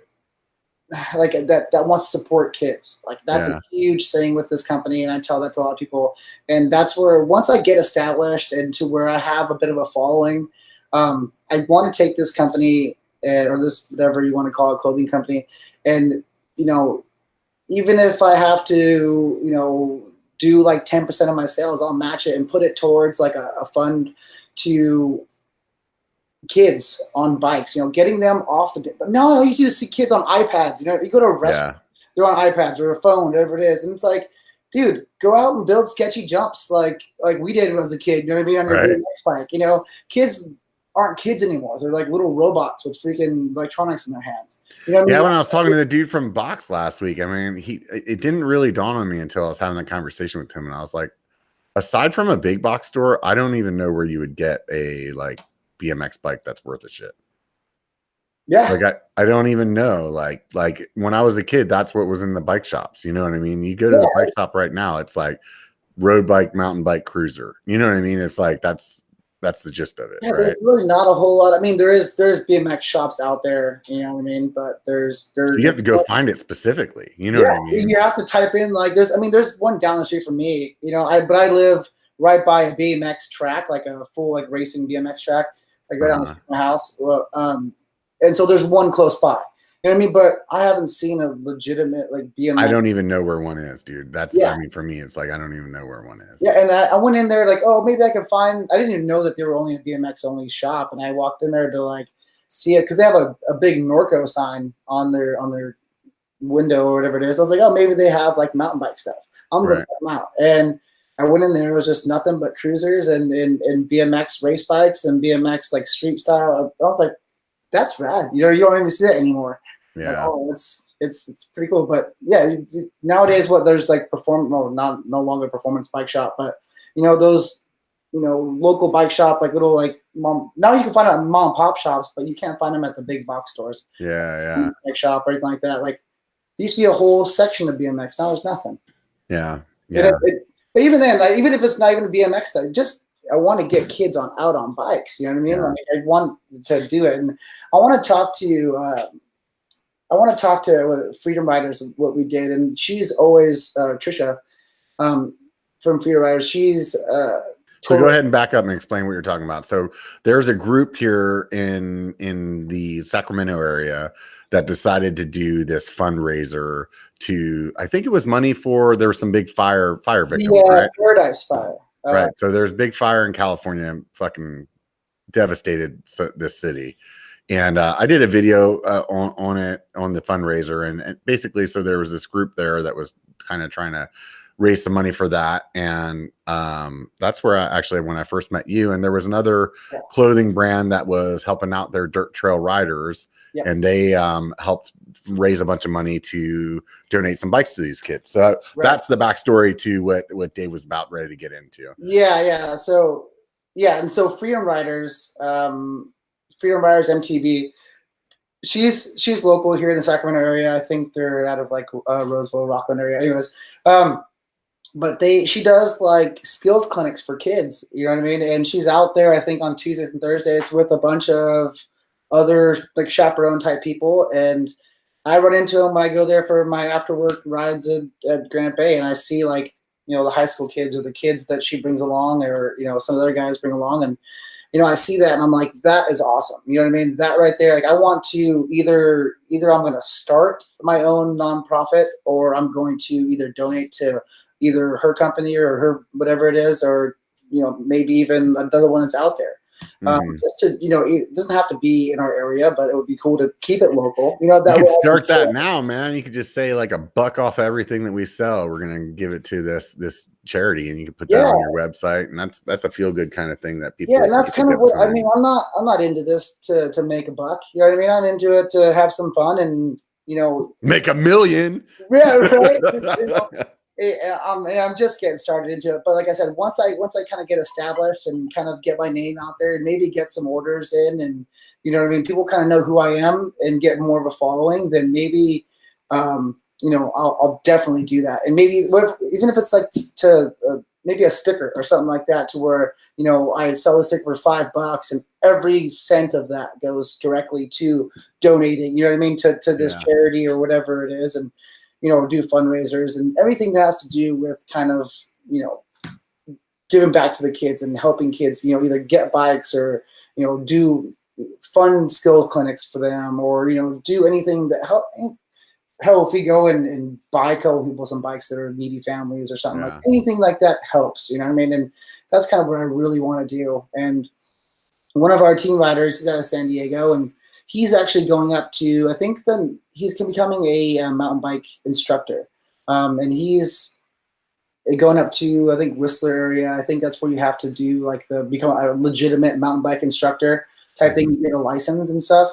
like that wants to support kids. Like that's a huge thing with this company, and I tell that to a lot of people. And that's where once I get established and to where I have a bit of a following, I want to take this company or this whatever you want to call it, clothing company, and you know, even if I have to, you know, do like 10% of my sales, I'll match it and put it towards like a fund to kids on bikes, getting them off the. No, I used to see kids on iPads. You go to a restaurant, they're on iPads or a phone, whatever it is, and it's like, dude, go out and build sketchy jumps like we did as a kid. You know what I mean? On your BMX bike, kids aren't kids anymore. They're like little robots with freaking electronics in their hands. You know what I mean? When I was talking to the dude from Box last week, I mean, it didn't really dawn on me until I was having that conversation with him, and I was like, aside from a big box store, I don't even know where you would get a like BMX bike that's worth a shit. Yeah. Like I don't even know. Like when I was a kid, that's what was in the bike shops. You know what I mean? You go to the bike shop right now, it's like road bike, mountain bike, cruiser. You know what I mean? It's like that's the gist of it. Yeah, right? There's really not a whole lot. I mean, there's BMX shops out there, you know what I mean? But there's you have to go find it specifically. You know what I mean? You have to type in like there's one down the street from me, but I live right by a BMX track, like a full like racing BMX track, like right down the street from my house. Well, and so there's one close by. You know what I mean? But I haven't seen a legitimate like BMX. I don't even know where one is, dude. I mean, for me, it's like I don't even know where one is. Yeah, and I went in there like, oh, maybe I can find. I didn't even know that they were only a BMX only shop, and I walked in there to like see it because they have a big Norco sign on their window or whatever it is. I was like, oh, maybe they have like mountain bike stuff. I'm gonna check them out. And I went in there. It was just nothing but cruisers and BMX race bikes and BMX like street style. I was like, that's rad. You don't even see it anymore. Yeah. Like, it's pretty cool. But yeah, nowadays there's like no longer performance bike shop, but those local bike shop, like little like mom. Now you can find it at mom and pop shops, but you can't find them at the big box stores. Yeah. Bike shop or anything like that. Like there used to be a whole section of BMX. Now there's nothing. Yeah. But even then, like, even if it's not even a BMX stuff, I want to get kids out on bikes. You know what I mean? Yeah. Like, I want to do it, and I want to talk to Freedom Riders of what we did, and she's always Trisha from Freedom Riders. She's so go ahead and back up and explain what you're talking about. So there's a group here in the Sacramento area that decided to do this fundraiser to, I think it was money for, there was some big fire victims, right? Paradise Fire. Right. So there's big fire in California, fucking devastated this city. And I did a video on it, on the fundraiser. And basically, so there was this group there that was kind of trying to raise some money for that. And that's where when I first met you, and there was another clothing brand that was helping out their dirt trail riders. Yep. And they helped raise a bunch of money to donate some bikes to these kids. So that's the backstory to what Dave was about ready to get into. Yeah. So, and so Freedom Riders MTB, she's local here in the Sacramento area. I think they're out of like Roseville, Rockland area. Anyways, but she does like skills clinics for kids. You know what I mean? And she's out there, I think, on Tuesdays and Thursdays with a bunch of other like chaperone type people. And I run into them when I go there for my after work rides at Granite Bay, and I see like the high school kids or the kids that she brings along, or some of the other guys bring along, and I see that and I'm like, that is awesome. You know what I mean? That right there, like I want to either I'm going to start my own nonprofit, or I'm going to either donate to either her company or her whatever it is, or maybe even another one that's out there. Just to it doesn't have to be in our area, but it would be cool to keep it local. You could start that now, man. You could just say like $1 off everything that we sell, we're gonna give it to this charity, and you can put that on your website, and that's a feel good kind of thing that people. Yeah, and that's kind of what I mean. I'm not into this to make a buck. You know what I mean? I'm into it to have some fun and make $1 million. Yeah, right. I'm just getting started into it, but like I said, once I kind of get established and kind of get my name out there and maybe get some orders in, and people kind of know who I am and get more of a following, then maybe I'll definitely do that. And maybe even if it's like to maybe a sticker or something like that, to where I sell the sticker for $5 and every cent of that goes directly to donating. You know what I mean, to this charity or whatever it is, and do fundraisers and everything that has to do with kind of, giving back to the kids and helping kids, either get bikes or, do fun skill clinics for them, or, do anything that help. hell, if we go and buy a couple people some bikes that are needy families or something, Yeah. like anything like that helps, you know what I mean? And that's kind of what I really want to do. And one of our team riders, he's out of San Diego, and he's actually going up to, I think he's becoming a mountain bike instructor. And he's going up to, I think, Whistler area. I think that's where you have to do like become a legitimate mountain bike instructor type thing, you get a license and stuff.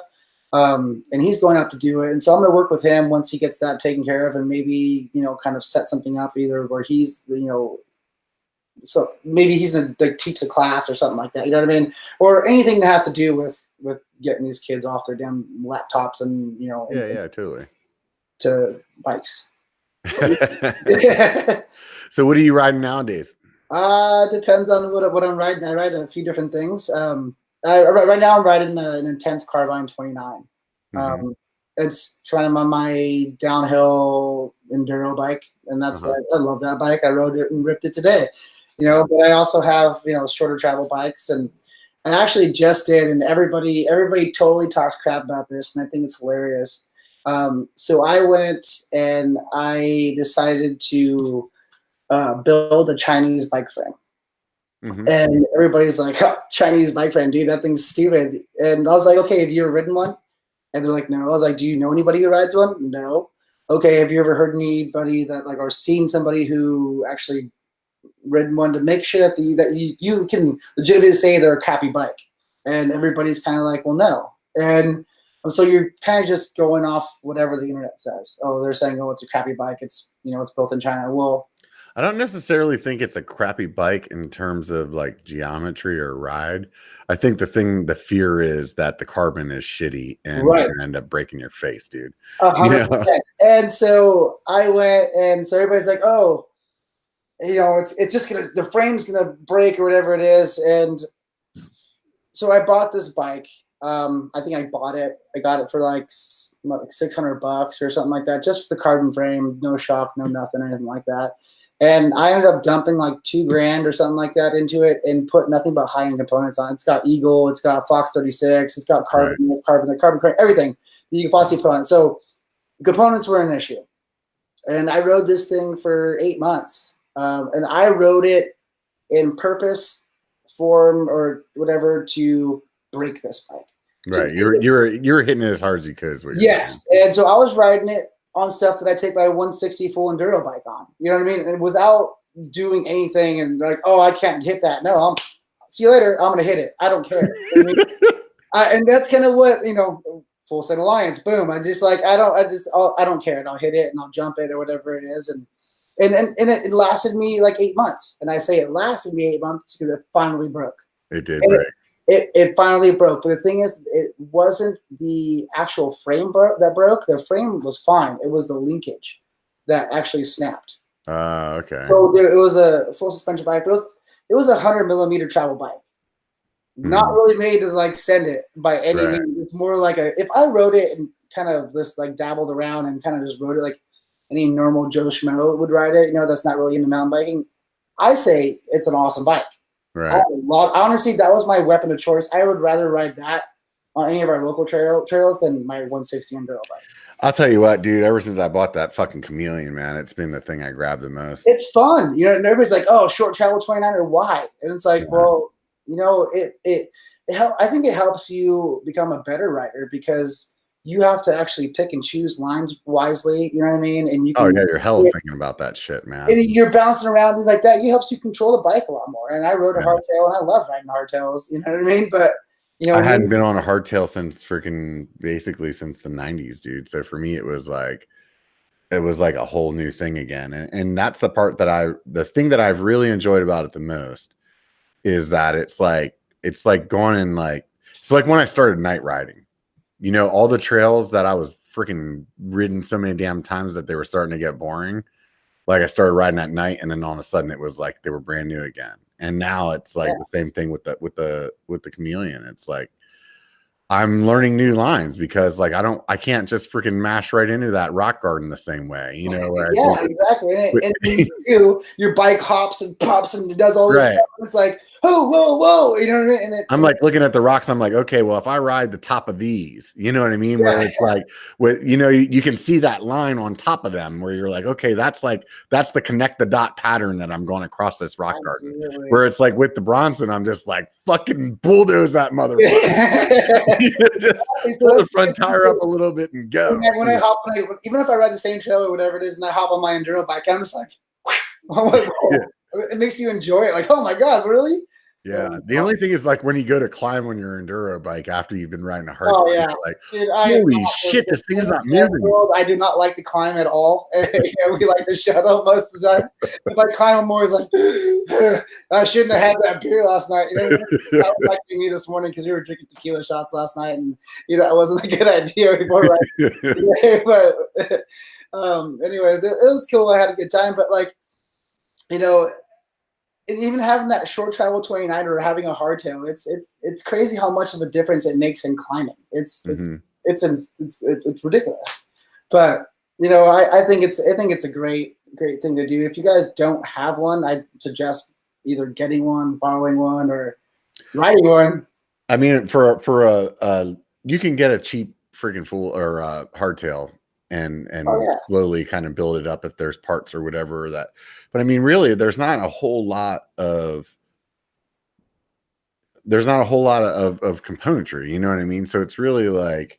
And he's going up to do it. And so I'm going to work with him once he gets that taken care of, and maybe, kind of set something up either where he's, so maybe he's going to teach a class or something like that. You know what I mean? Or anything that has to do with getting these kids off their damn laptops and, Yeah, totally. To bikes. So what are you riding nowadays? Depends on what I'm riding. I ride a few different things. Right now I'm riding an Intense Carbine 29. It's kind of on my downhill enduro bike, and that's I love that bike. I rode it and ripped it today. But I also have shorter travel bikes, and I actually just did, and everybody totally talks crap about this, and I think it's hilarious. So I went and I decided to build a Chinese bike frame. And everybody's like, oh, Chinese bike frame, dude, that thing's stupid. And I was like, okay, have you ever ridden one? And they're like, no. I was like, do you know anybody who rides one? No. Okay, have you ever heard anybody that or seen somebody who actually ridden one, to make sure that you can legitimately say they're a crappy bike? And everybody's kind of like, well, no. And so you're kind of just going off whatever the internet says. Oh, they're saying, oh, it's a crappy bike. It's it's built in China. Well, I don't necessarily think it's a crappy bike in terms of like geometry or ride. I think the fear is that the carbon is shitty and you're gonna end up breaking your face, dude. 100%. And so I went, and so everybody's like, oh, it's just the frame's gonna break or whatever it is. And so I bought this bike. I think I got it for like $600 or something like that, just for the carbon frame, no shock, no nothing, anything like that. And I ended up dumping like $2,000 or something like that into it, and put nothing but high-end components on it. It's got Eagle, it's got Fox 36, it's got carbon, the carbon crane, everything that you could possibly put on it. So components were an issue. And I rode this thing for 8 months. And I rode it in purpose form or whatever to break this bike. Right. You're hitting it as hard as you could. Yes. And so I was riding it on stuff that I take my 160 full enduro bike on. You know what I mean? And without doing anything and like, oh, I can't hit that. No, see you later. I'm going to hit it. I don't care. You know what I mean? And that's kind of what, Full Set Alliance, boom. I don't care. And I'll hit it and I'll jump it or whatever it is. And it lasted me like 8 months. And I say it lasted me 8 months because it finally broke. It did break. It finally broke. But the thing is, it wasn't the actual frame that broke. The frame was fine. It was the linkage that actually snapped. Okay. So it was a full suspension bike, but it was a 100mm travel bike. Not really made to like send it by any means. It's more like if I rode it and kind of just like dabbled around and kind of just rode it like any normal Joe Schmo would ride it, that's not really into mountain biking, I say it's an awesome bike. Right. Honestly, that was my weapon of choice. I would rather ride that on any of our local trails than my 160 enduro bike. I'll tell you what, dude, ever since I bought that fucking Chameleon, man, it's been the thing I grabbed the most. It's fun. And everybody's like, oh, short travel 29er, why? And it's like, well, I think it helps you become a better rider because you have to actually pick and choose lines wisely. You know what I mean? And you're hella thinking about that shit, man. And you're bouncing around things like that. It helps you control the bike a lot more. And I rode a hardtail, and I love riding hardtails. You know what I mean? But I hadn't been on a hardtail since basically since the 90s, dude. So for me, it was like a whole new thing again. And that's the part the thing that I've really enjoyed about it the most is that it's like going in it's like when I started night riding, all the trails that I was freaking ridden so many damn times that they were starting to get boring. Like I started riding at night, and then all of a sudden it was like they were brand new again. And now it's like the same thing with the Chameleon. It's like I'm learning new lines because like I can't just freaking mash right into that rock garden the same way, you know. Where yeah, exactly. And when you do, your bike hops and pops and does all this right. stuff. It's like, oh, whoa, you know what I mean? And I'm like looking at the rocks. I'm like, okay, well, if I ride the top of these, you know what I mean? Where it's like, with you can see that line on top of them, where you're like, okay, that's the connect the dot pattern that I'm going across this rock garden. Where it's like with the Bronson, I'm just like fucking bulldoze that motherfucker. Just pull the front tire up a little bit and go. When I hop, even if I ride the same trail or whatever it is, and I hop on my enduro bike, I'm just like, it makes you enjoy it. Like, oh my god, really? Yeah. The only thing is like when you go to climb on your enduro bike after you've been riding a hard time, yeah. like, dude, holy shit, this thing's not moving. I do not like to climb at all. We like to shut up most of the time. If I climb, I'm always like, I shouldn't have had that beer last night. You know, that was like me this morning because we were drinking tequila shots last night, and it wasn't a good idea before. Right? But anyways, it was cool. I had a good time, but like, and even having that short travel 29 or having a hardtail, it's crazy how much of a difference it makes in climbing. It's ridiculous. But I think it's a great thing to do. If you guys don't have one, I suggest either getting one, borrowing one, or riding one. I mean, for a you can get a cheap freaking full or hardtail and slowly kind of build it up if there's parts or whatever that. But I mean, really, there's not a whole lot of componentry, you know what I mean? So it's really like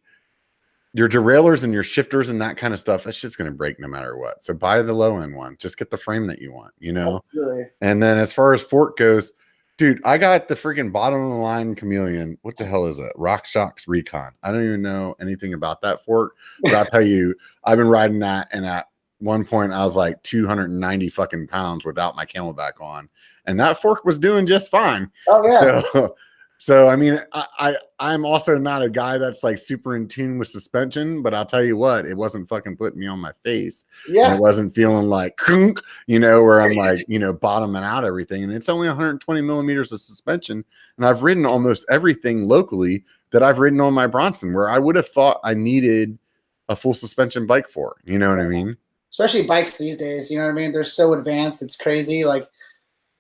your derailleurs and your shifters and that kind of stuff, that's just going to break no matter what. So buy the low end one, just get the frame that you want, Absolutely. And then as far as fork goes, dude, I got the freaking bottom of the line Chameleon. What the hell is it? RockShox Recon. I don't even know anything about that fork, but I'll tell you, I've been riding that, and at one point I was like 290 fucking pounds without my Camelback on, and that fork was doing just fine. Oh yeah. So I mean, I'm also not a guy that's like super in tune with suspension, but I'll tell you what, it wasn't fucking putting me on my face. Yeah. It wasn't feeling like, where I'm like, bottoming out everything. And it's only 120 millimeters of suspension. And I've ridden almost everything locally that I've ridden on my Bronson, where I would have thought I needed a full suspension bike for. You know what I mean? Especially bikes these days, you know what I mean? They're so advanced. It's crazy. Like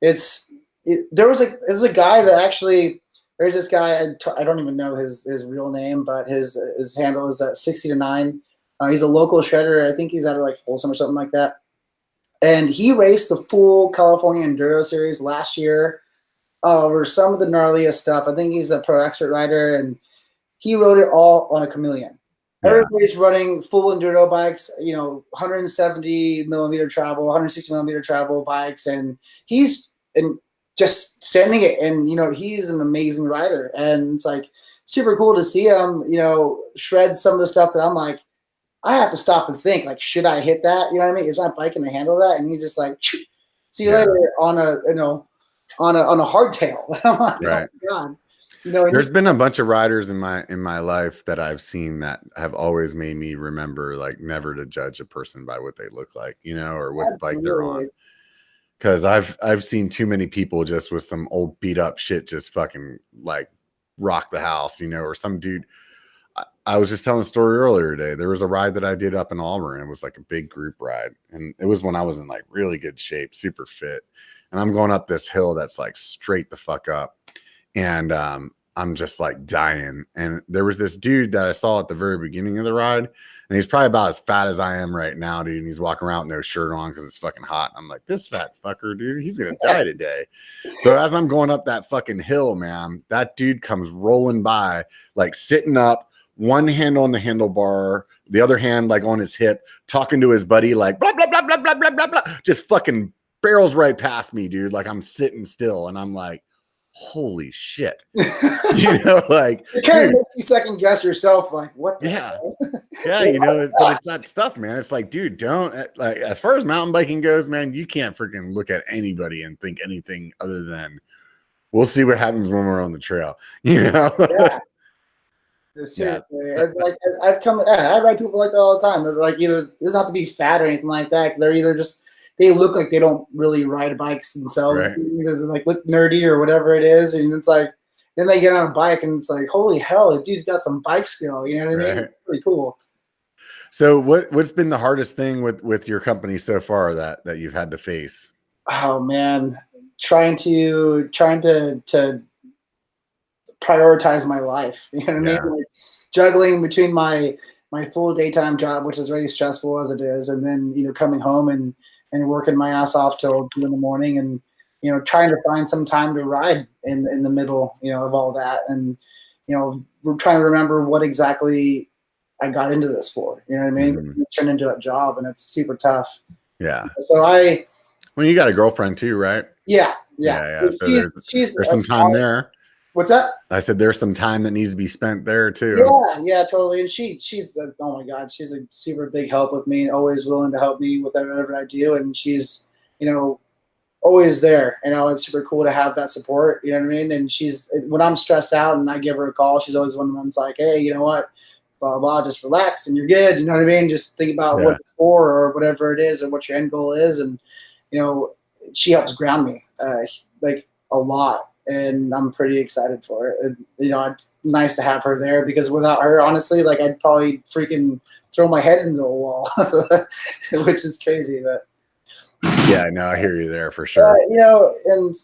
there's a guy that actually, there's this guy, I don't even know his real name, but his handle is at 60-9. He's a local shredder. I think he's out of like Folsom or something like that. And he raced the full California Enduro Series last year over some of the gnarliest stuff. I think he's a pro expert rider, and he rode it all on a Chameleon. Yeah. Everybody's running full enduro bikes, 170 millimeter travel, 160 millimeter travel bikes, and he's just sending it. And he's an amazing rider, and it's like super cool to see him shred some of the stuff that I'm like, I have to stop and think, like, should I hit that? You know what I mean? Is my bike going to handle that? And he's just like, see you later on a hardtail. I'm like, right. Oh my God. There's been a bunch of riders in my life that I've seen that have always made me remember, like, never to judge a person by what they look like, or what bike they're on. Because I've seen too many people just with some old beat up shit just fucking like rock the house, or some dude. I was just telling a story earlier today. There was a ride that I did up in Auburn. It was like a big group ride, and it was when I was in like really good shape, super fit, and I'm going up this hill that's like straight the fuck up. And I'm just like dying. And there was this dude that I saw at the very beginning of the ride, and he's probably about as fat as I am right now, dude. And he's walking around with no shirt on because it's fucking hot. I'm like, this fat fucker, dude, he's gonna die today. So as I'm going up that fucking hill, man, that dude comes rolling by, like sitting up, one hand on the handlebar, the other hand like on his hip, talking to his buddy, like blah blah blah blah blah blah blah blah, just fucking barrels right past me, dude. Like I'm sitting still, and I'm like, holy shit. Like it kind of makes you second guess yourself, like, what the hell? But it's that stuff, man. It's like, dude, don't, like, as far as mountain biking goes, man, you can't freaking look at anybody and think anything other than we'll see what happens when we're on the trail. Yeah. Seriously. Like I ride people like that all the time. They're like, either it doesn't have to be fat or anything like that. They're either just, they look like they don't really ride bikes themselves. Right. Either they like look nerdy or whatever it is. And it's like, then they get on a bike and it's like, holy hell, the dude's got some bike skill. You know what I mean? It's pretty cool. So what's been the hardest thing with your company so far that you've had to face? Oh man, trying to prioritize my life. You know what I mean? Like juggling between my full daytime job, which is really stressful as it is, and then coming home and working my ass off till 2 in the morning, and trying to find some time to ride in the middle of all that, and we're trying to remember what exactly I got into this for. You know what I mean? Mm-hmm. It turned into a job, and it's super tough. Yeah. So well, you got a girlfriend too, right? Yeah. So there's some time there. What's that? I said there's some time that needs to be spent there too. Yeah, totally. And she's oh my God, she's a super big help with me, always willing to help me with whatever I do. And she's, always there. It's super cool to have that support. You know what I mean? And she's, when I'm stressed out and I give her a call, she's always one of the ones like, hey, you know what? Blah, blah, just relax and you're good. You know what I mean? Just think about what it's for or whatever it is or what your end goal is. And, she helps ground me like a lot. And I'm pretty excited for it. And, it's nice to have her there because without her, honestly, like I'd probably freaking throw my head into a wall, which is crazy. But yeah, no, I hear you there for sure. And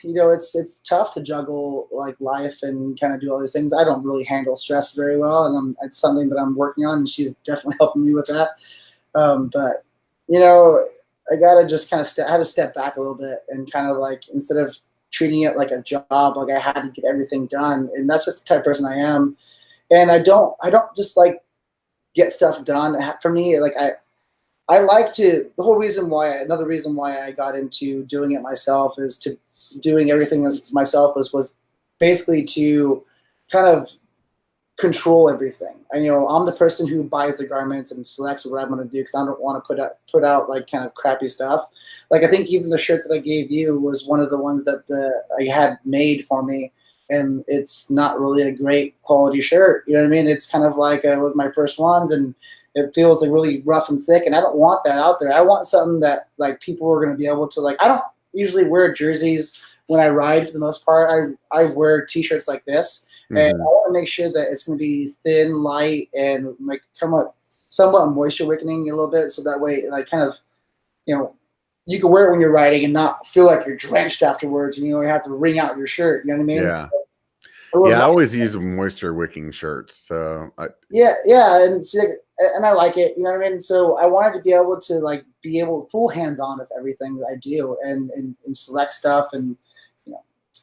it's tough to juggle like life and kind of do all these things. I don't really handle stress very well, and it's something that I'm working on, and she's definitely helping me with that. But I gotta just kind of I had to step back a little bit and kind of like instead of treating it like a job, like I had to get everything done, and that's just the type of person I am. And I don't just like get stuff done. For me, like I like to. Another reason why I got into doing it myself is to doing everything myself was basically to kind of control everything. I'm the person who buys the garments and selects what I'm going to do because I don't want to put out like kind of crappy stuff. Like I think even the shirt that I gave you was one of the ones that I had made for me, and it's not really a great quality shirt. You know what I mean? It's kind of like with my first ones, and it feels like really rough and thick, and I don't want that out there. I want something that like people are going to be able to like. I don't usually wear jerseys when I ride for the most part. I wear t-shirts like this. And I want to make sure that it's going to be thin, light, and like somewhat moisture wicking a little bit, so that way, like, kind of, you can wear it when you're riding and not feel like you're drenched afterwards, and you have to wring out your shirt. You know what I mean? Yeah. I always use moisture wicking shirts. So and I like it. You know what I mean? So I wanted to be able to like be able full hands on with everything that I do and select stuff and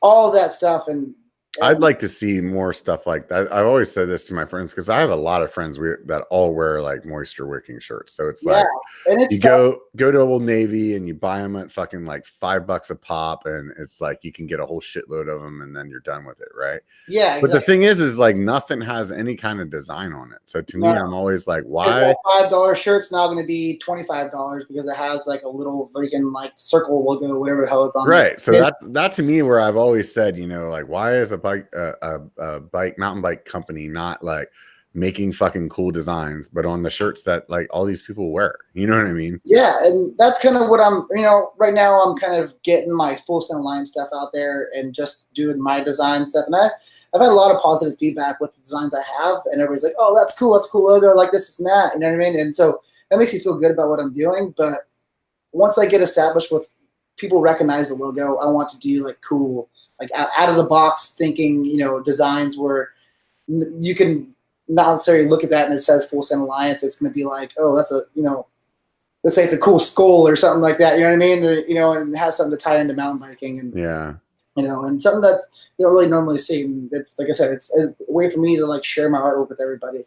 all of that stuff and. I'd like to see more stuff like that. I've always said this to my friends because I have a lot of friends that all wear like moisture wicking shirts. So it's like and it's you go to Old Navy and you buy them at fucking like $5 a pop, and it's like you can get a whole shitload of them and then you're done with it, right? Yeah. But the thing is like nothing has any kind of design on it. So to me, I'm always like, why? That $5 shirt's now going to be $25 because it has like a little freaking like circle logo, whatever the hell is on it. Right. So that to me, where I've always said, like, why is a mountain bike company not like making fucking cool designs, but on the shirts that like all these people wear? You know what I mean? Yeah, and that's kind of what I'm. Right now I'm kind of getting my full center line stuff out there and just doing my design stuff. And I've had a lot of positive feedback with the designs I have, and everybody's like, "Oh, that's cool. That's a cool logo. Like this and that." You know what I mean? And so that makes me feel good about what I'm doing. But once I get established with people recognize the logo, I want to do like cool, like out of the box thinking, designs where you can not necessarily look at that and it says Full Send Alliance. It's going to be like, oh, that's a, let's say it's a cool skull or something like that. You know what I mean? Or, and it has something to tie into mountain biking and, and something that you don't really normally see. And it's, like I said, it's a way for me to like share my artwork with everybody.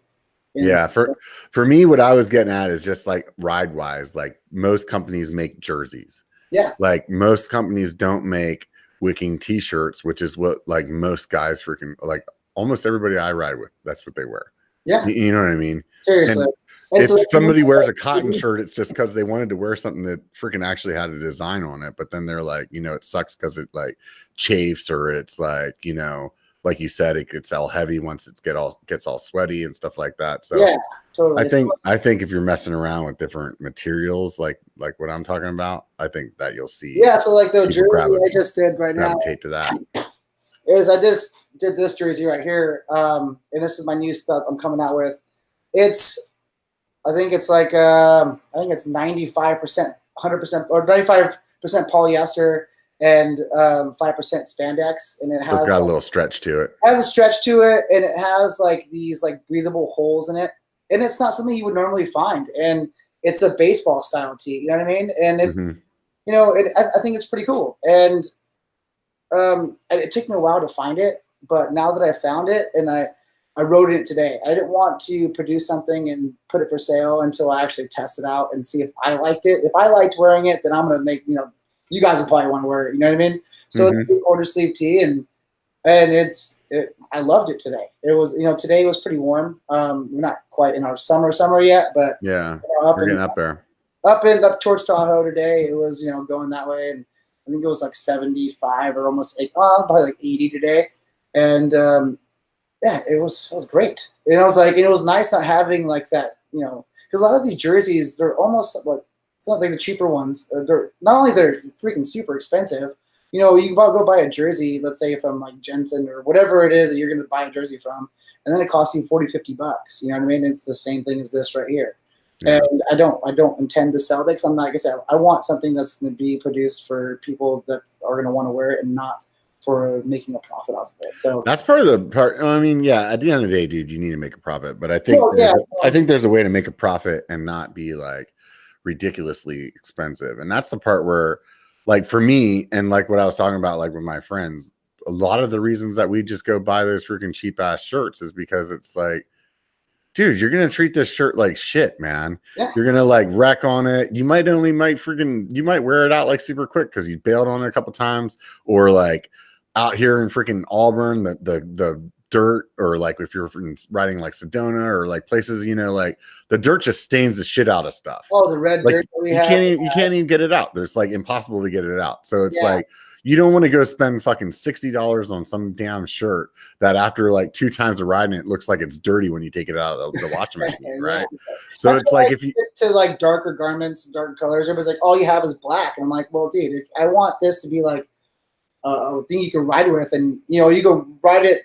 Yeah. For me, what I was getting at is just like ride wise, like most companies make jerseys. Yeah. Like most companies don't make wicking t-shirts, which is what like most guys freaking like almost everybody I ride with, that's what they wear. Yeah. You know what I mean? Seriously. If somebody wears a cotton shirt, it's just because they wanted to wear something that freaking actually had a design on it. But then they're like, it sucks because it like chafes, or it's like, like you said, it gets all heavy once it gets all sweaty and stuff like that. So yeah, totally. I think if you're messing around with different materials, like what I'm talking about, I think that you'll see. Yeah. So like the jersey I just did right now. Gravitate to that. is I just did this jersey right here, and this is my new stuff I'm coming out with. I think it's 95%, 100% or 95% polyester and 5% spandex, and it has got a little stretch to it. Has a stretch to it, and it has like these like breathable holes in it, and it's not something you would normally find, and it's a baseball style tee. You know what I mean? And it, I think it's pretty cool, and it took me a while to find it, but now that I found it, and I wrote it today. I didn't want to produce something and put it for sale until I actually test it out and see if I liked it. If I liked wearing it, then I'm going to make, you guys will probably want to wear it. You know what I mean? So it's a quarter sleeve tee, and I loved it today. It was, today was pretty warm. We're not quite in our summer yet, but yeah, we're getting up there. Up towards Tahoe today, it was, going that way. And I think it was like 75 or almost probably like 80 today. And, yeah, it was great. And it was nice not having like that, because a lot of these jerseys, they're almost like, it's not like the cheaper ones. They're freaking super expensive. You can go buy a jersey, let's say from like Jensen or whatever it is that you're going to buy a jersey from, and then it costs you $40-$50. You know what I mean? It's the same thing as this right here. Yeah. And I don't intend to sell it because I'm not going to say I want something that's going to be produced for people that are going to want to wear it and not for making a profit off of it. So that's part of the part. I mean, yeah, at the end of the day, dude, you need to make a profit, but I think I think there's a way to make a profit and not be like ridiculously expensive. And that's the part where, like, for me, and like what I was talking about, like with my friends, a lot of the reasons that we just go buy those freaking cheap ass shirts is because it's like, dude, you're gonna treat this shirt like shit, man. Yeah. You're gonna like wreck on it. You might wear it out like super quick because you bailed on it a couple times, or like out here in freaking Auburn, the dirt, or like if you're riding like Sedona or like places, like the dirt just stains the shit out of stuff. Oh, the red dirt you can't even get it out. There's like impossible to get it out. So it's like you don't want to go spend fucking $60 on some damn shirt that after like 2 times of riding it looks like it's dirty when you take it out of the washing machine, right? So it's like if you to like darker garments, darker colors, everybody's like, all you have is black, and I'm like, well, dude, if I want this to be like a thing you can ride with, and you can ride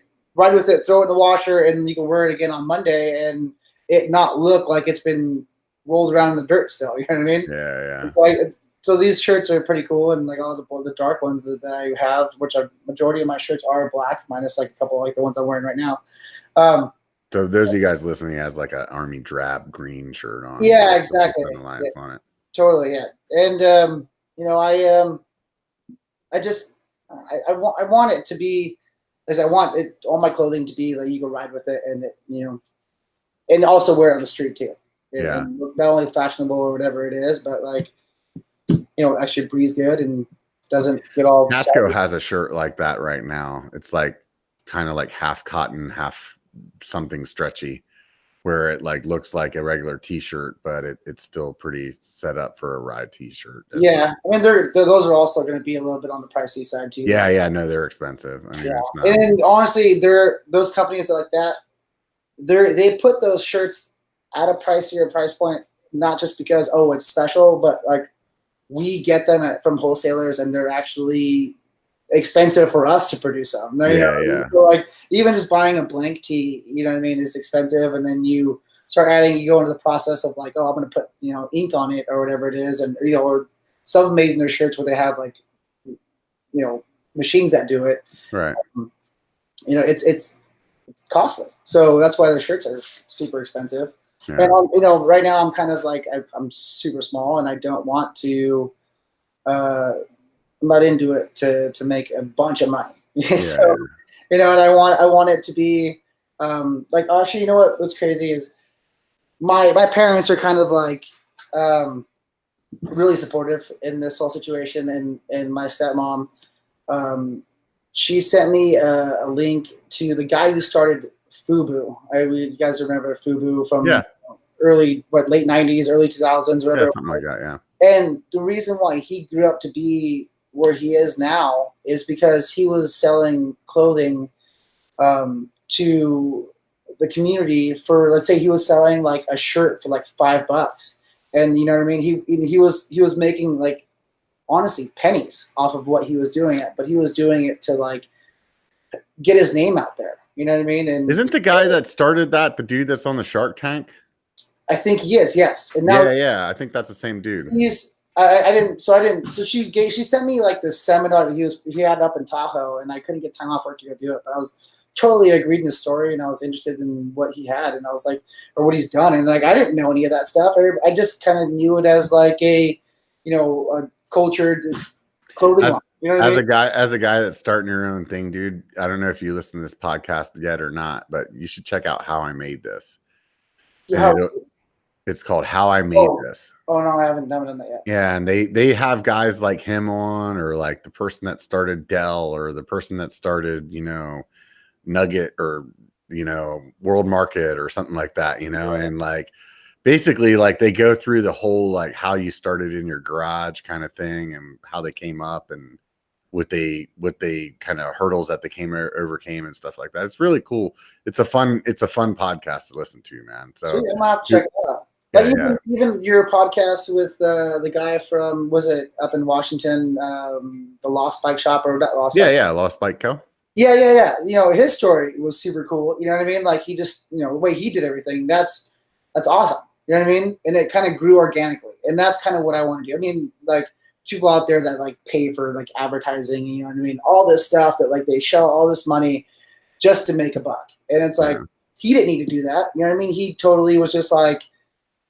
with it, throw it in the washer, and you can wear it again on Monday and it not look like it's been rolled around in the dirt still. You know what I mean? Yeah. It's like, so these shirts are pretty cool, and like all the dark ones that I have, which are majority of my shirts are black, minus like a couple like the ones I'm wearing right now. So those of you guys listening has like an army drab green shirt on. Yeah, exactly. Lines on it. Totally, yeah. And I want it to be, because I want all my clothing to be like you can ride with it, and and also wear it on the street too. Yeah. Not only fashionable or whatever it is, but like actually breathes good and doesn't get all. Casco has a shirt like that right now. It's like kind of like half cotton, half something stretchy, where it like looks like a regular t-shirt, but it's still pretty set up for a ride t-shirt. Yeah, well. I mean, those are also going to be a little bit on the pricey side too. Yeah, no, they're expensive. I mean, and honestly, those companies like that, they put those shirts at a pricier price point, not just because it's special, but like we get them from wholesalers, and they're actually expensive for us to produce them. Yeah. So like even just buying a blank tee, you know what I mean, is expensive, and then you start adding, you go into the process of like, I'm going to put ink on it or whatever it is, and or some made in their shirts where they have like machines that do it. Right. It's costly, so that's why their shirts are super expensive. Yeah. And right now I'm kind of like I'm super small, and I don't want to. I'm not into it to make a bunch of money. So, and I want it to be like, actually, what's crazy is my parents are kind of like really supportive in this whole situation, and my stepmom, she sent me a link to the guy who started FUBU. You guys remember FUBU from late 90s, early 2000s, whatever. Yeah, something like that, yeah. And the reason why he grew up to be where he is now is because he was selling clothing to the community for, let's say he was selling like a shirt for like $5, and you know what I mean, he was making like honestly pennies off of what he was doing it, but he was doing it to like get his name out there. You know what I mean? And isn't the guy that started that the dude that's on the Shark Tank? I think he is. Yes. And now yeah. I think that's the same dude. He's. I didn't. So she sent me like this seminar that he had up in Tahoe, and I couldn't get time off work to go do it. But I was totally agreed in his story, and I was interested in what he had, and I was like, or what he's done, and like I didn't know any of that stuff. I just kind of knew it as like a cultured clothing line. You know what I mean? As a guy that's starting your own thing, dude, I don't know if you listen to this podcast yet or not, but you should check out How I Made This. It's called How I Made This. Oh no, I haven't done that yet. Yeah, and they have guys like him on, or like the person that started Dell, or the person that started, Nugget, or World Market, or something like that, and like basically like they go through the whole like how you started in your garage kind of thing, and how they came up, and what they kind of hurdles that they overcame and stuff like that. It's really cool. It's a fun podcast to listen to, man. So I'm gonna have to check it out. Like even your podcast with the guy from, was it up in Washington, the Lost Bike Shop, or not Lost? Lost Bike Co. Yeah. His story was super cool. You know what I mean? Like he just, the way he did everything, that's awesome. You know what I mean? And it kind of grew organically, and that's kind of what I want to do. I mean, like people out there that like pay for like advertising, you know what I mean? All this stuff that like they shell all this money just to make a buck, and it's like he didn't need to do that. You know what I mean? He totally was just like.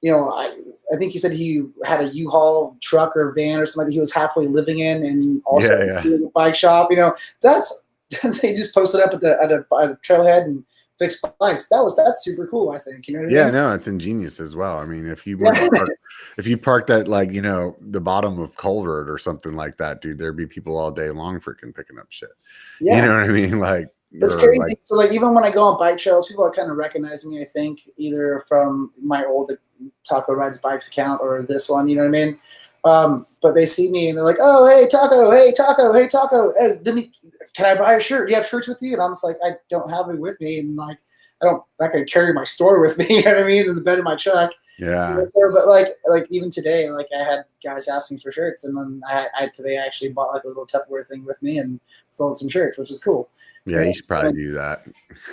I think he said he had a U-Haul truck or van or something he was halfway living in, and also doing a bike shop. That's they just posted up at a trailhead and fixed bikes. That's super cool. I think. You know what I mean? No, it's ingenious as well. I mean, if you parked at like the bottom of Culvert or something like that, dude, there'd be people all day long freaking picking up shit. Yeah. You know what I mean? Like. It's crazy. Like, so like even when I go on bike trails, people are kind of recognizing me, I think, either from my old Taco Rides Bikes account or this one, you know what I mean? But they see me and they're like, oh, hey, Taco, hey, Taco, hey, Taco. Hey, can I buy a shirt? Do you have shirts with you? And I'm just like, I don't have it with me. And like, I'm not going to carry my store with me, you know what I mean? In the bed of my truck. Yeah. But like even today, like I had guys ask me for shirts, and then I today I actually bought like a little Tupperware thing with me and sold some shirts, which is cool. Yeah, you should probably do that.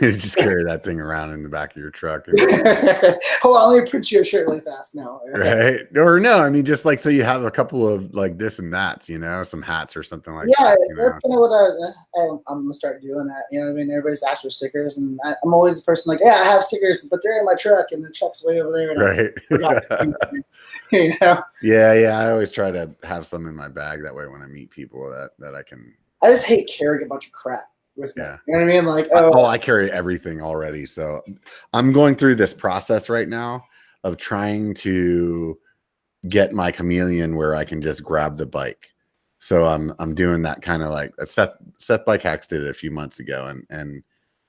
Just carry that thing around in the back of your truck. Hold on, let me print you a shirt really fast now. Right? Or no, I mean, just like so you have a couple of like this and that, some hats or something like that. Yeah, that's kind of what I'm going to start doing that. You know what I mean? Everybody's asked for stickers, and I'm always the person like, yeah, I have stickers, but they're in my truck, and the truck's way over there. Right. Yeah, I always try to have some in my bag. That way when I meet people that I can. I just hate carrying a bunch of crap with me. Yeah. You know what I mean? Like, I carry everything already. So I'm going through this process right now of trying to get my chameleon where I can just grab the bike. So I'm doing that kind of like Seth Bike Hacks did it a few months ago, and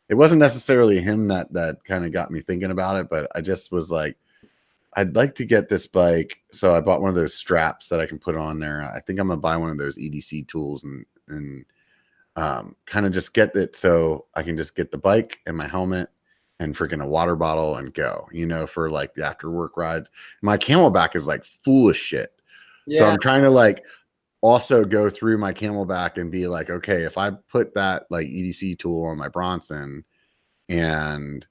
it wasn't necessarily him that kind of got me thinking about it, but I just was like, I'd like to get this bike. So I bought one of those straps that I can put on there. I think I'm gonna buy one of those EDC tools and kind of just get it so I can just get the bike and my helmet and freaking a water bottle and go, for like the after work rides. My Camelback is like full of shit. Yeah. So I'm trying to like also go through my Camelback and be like, okay, if I put that like EDC tool on my Bronson and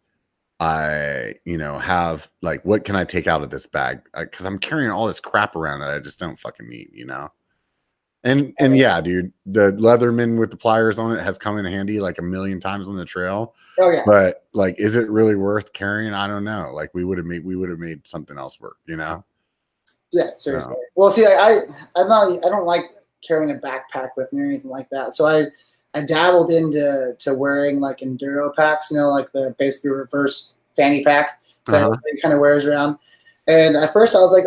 I, have like, what can I take out of this bag? Cause I'm carrying all this crap around that I just don't fucking need, And yeah, dude, the Leatherman with the pliers on it has come in handy like a million times on the trail. Oh yeah. But like, is it really worth carrying? I don't know. Like we would have made something else work, Yeah, seriously. So. Well, see, I don't like carrying a backpack with me or anything like that. So I dabbled into wearing like enduro packs, like the basically reverse fanny pack that everybody kind of wears around. And at first I was like,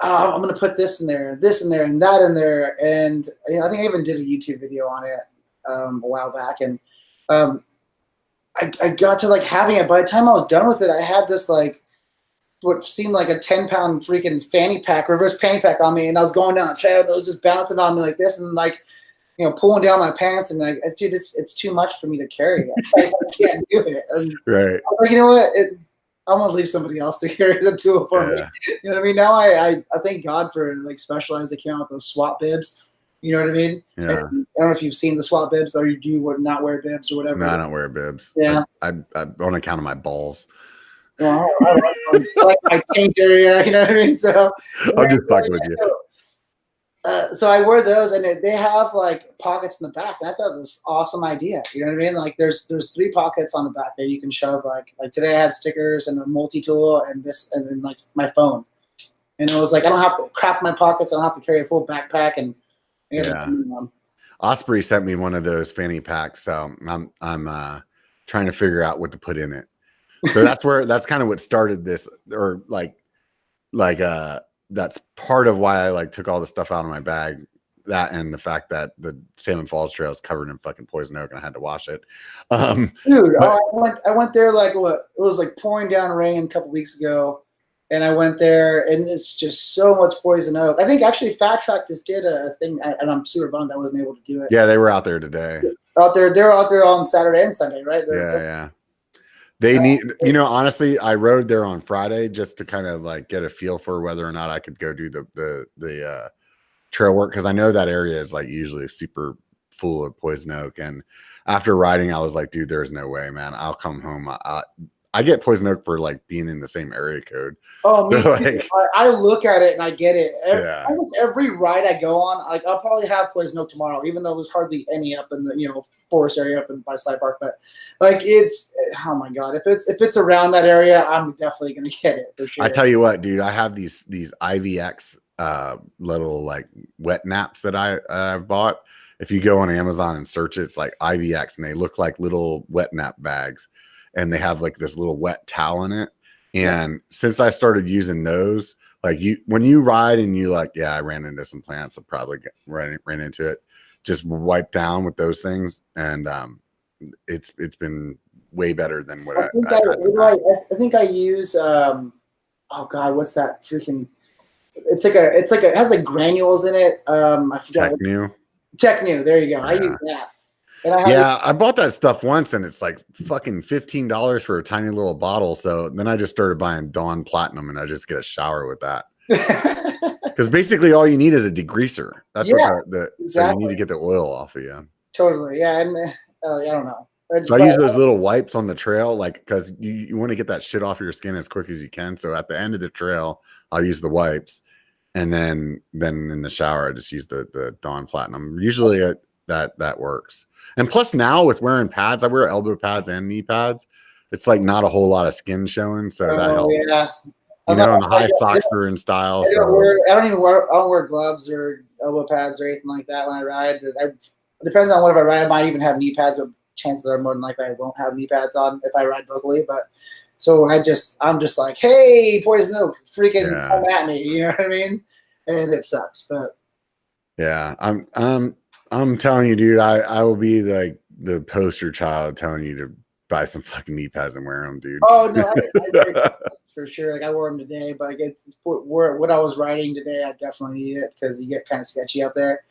I'm going to put this in there, and that in there. And I think I even did a YouTube video on it a while back. And I got to like having it. By the time I was done with it, I had this like what seemed like a 10-pound freaking fanny pack, reverse fanny pack on me. And I was going down the trail, and it was just bouncing on me like this, and like, pulling down my pants, and like, dude, it's too much for me to carry. I can't do it. And right. I was like, you know what? I'm gonna leave somebody else to carry the tool for me. You know what I mean? Now I thank God for like Specialized that came out with those SWAT bibs. You know what I mean? Yeah. And I don't know if you've seen the SWAT bibs, or you would not wear bibs or whatever. No, I don't wear bibs. Yeah. I on account of my balls. Well, I like my tank area, you know what I mean? So I'm just fucking with you. So I wear those, and they have like pockets in the back, and I thought it was this awesome idea. You know what I mean? Like there's 3 pockets on the back there you can shove. Like today I had stickers and a multi-tool and this, and then like my phone. And it was like I don't have to crap my pockets. I don't have to carry a full backpack. And yeah. Osprey sent me one of those fanny packs, so I'm trying to figure out what to put in it. So that's kind of what started this, or that's part of why I like took all the stuff out of my bag. That and the fact that the Salmon Falls Trail is covered in fucking poison oak and I had to wash it. Dude, I went there like it was like pouring down rain a couple weeks ago, and I went there and it's just so much poison oak. I think actually Fat Track just did a thing, and I'm super bummed I wasn't able to do it. Yeah, they were out there today. They're out there on Saturday and Sunday, right? Yeah. They need, honestly, I rode there on Friday just to kind of like get a feel for whether or not I could go do the trail work, because I know that area is like usually super full of poison oak. And after riding, I was like, dude, there's no way, man. I'll come home. I get poison oak for like being in the same area code. Oh, me so, like, I look at it and I get it. Almost every ride I go on, like I'll probably have poison oak tomorrow, even though there's hardly any up in the forest area up in by Slide Park. But like it's, oh my god, if it's around that area, I'm definitely gonna get it for sure. I tell you what, dude, I have these IVX little like wet naps that I've bought. If you go on Amazon and search it, it's like IVX, and they look like little wet nap bags. And they have like this little wet towel in it. And since I started using those, like when you ride and you like, yeah, I ran into some plants, I probably ran into it, just wipe down with those things. And it's been way better than what I think I use, oh God, what's that freaking, it has like granules in it. I forgot. Technu, there you go. Yeah. I use that. I bought that stuff once and it's like fucking $15 for a tiny little bottle. So then I just started buying Dawn Platinum and I just get a shower with that. Because basically all you need is a degreaser. That's what exactly. So you need to get the oil off of you. Totally. Yeah. And I don't know. So I use those little wipes on the trail, like, because you want to get that shit off your skin as quick as you can. So at the end of the trail, I'll use the wipes. And then in the shower, I just use the Dawn Platinum. Usually that works. And plus now with wearing pads, I wear elbow pads and knee pads. It's like not a whole lot of skin showing, so that helps. Yeah. And the high socks are in style. I don't wear gloves or elbow pads or anything like that when I ride. It depends on what I ride. I might even have knee pads, but chances are more than likely I won't have knee pads on if I ride locally. But so I'm just like, hey, poison oak, freaking come at me, you know what I mean? And it sucks, but yeah, I'm telling you, dude, I will be like the poster child telling you to buy some fucking knee pads and wear them, dude. Oh no, that's for sure. Like I wore them today, but it's what I was riding today. I definitely need it because you get kind of sketchy out there.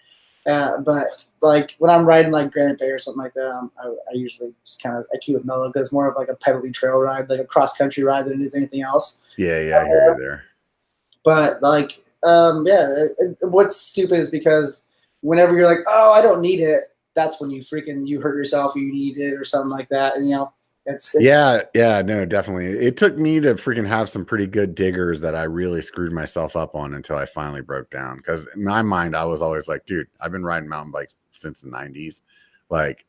But like when I'm riding like Granite Bay or something like that, I usually just I keep it mellow because it's more of like a pedally trail ride, like a cross country ride than it is anything else. Yeah, I hear you there. But like, what's stupid is because whenever you're like, oh, I don't need it, that's when you hurt yourself, you need it or something like that. And it's no, definitely. It took me to freaking have some pretty good diggers that I really screwed myself up on until I finally broke down. Because in my mind, I was always like, dude, I've been riding mountain bikes since the 90s. Like,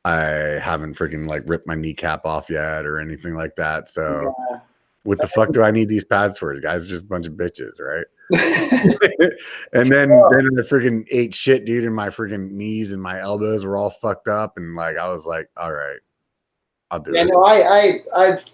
I haven't freaking like ripped my kneecap off yet or anything like that. So what the fuck do I need these pads for? The guys are just a bunch of bitches, right? And then I freaking ate shit, dude, and my freaking knees and my elbows were all fucked up, and like I was like, all right, I'll do it. Yeah, no, I've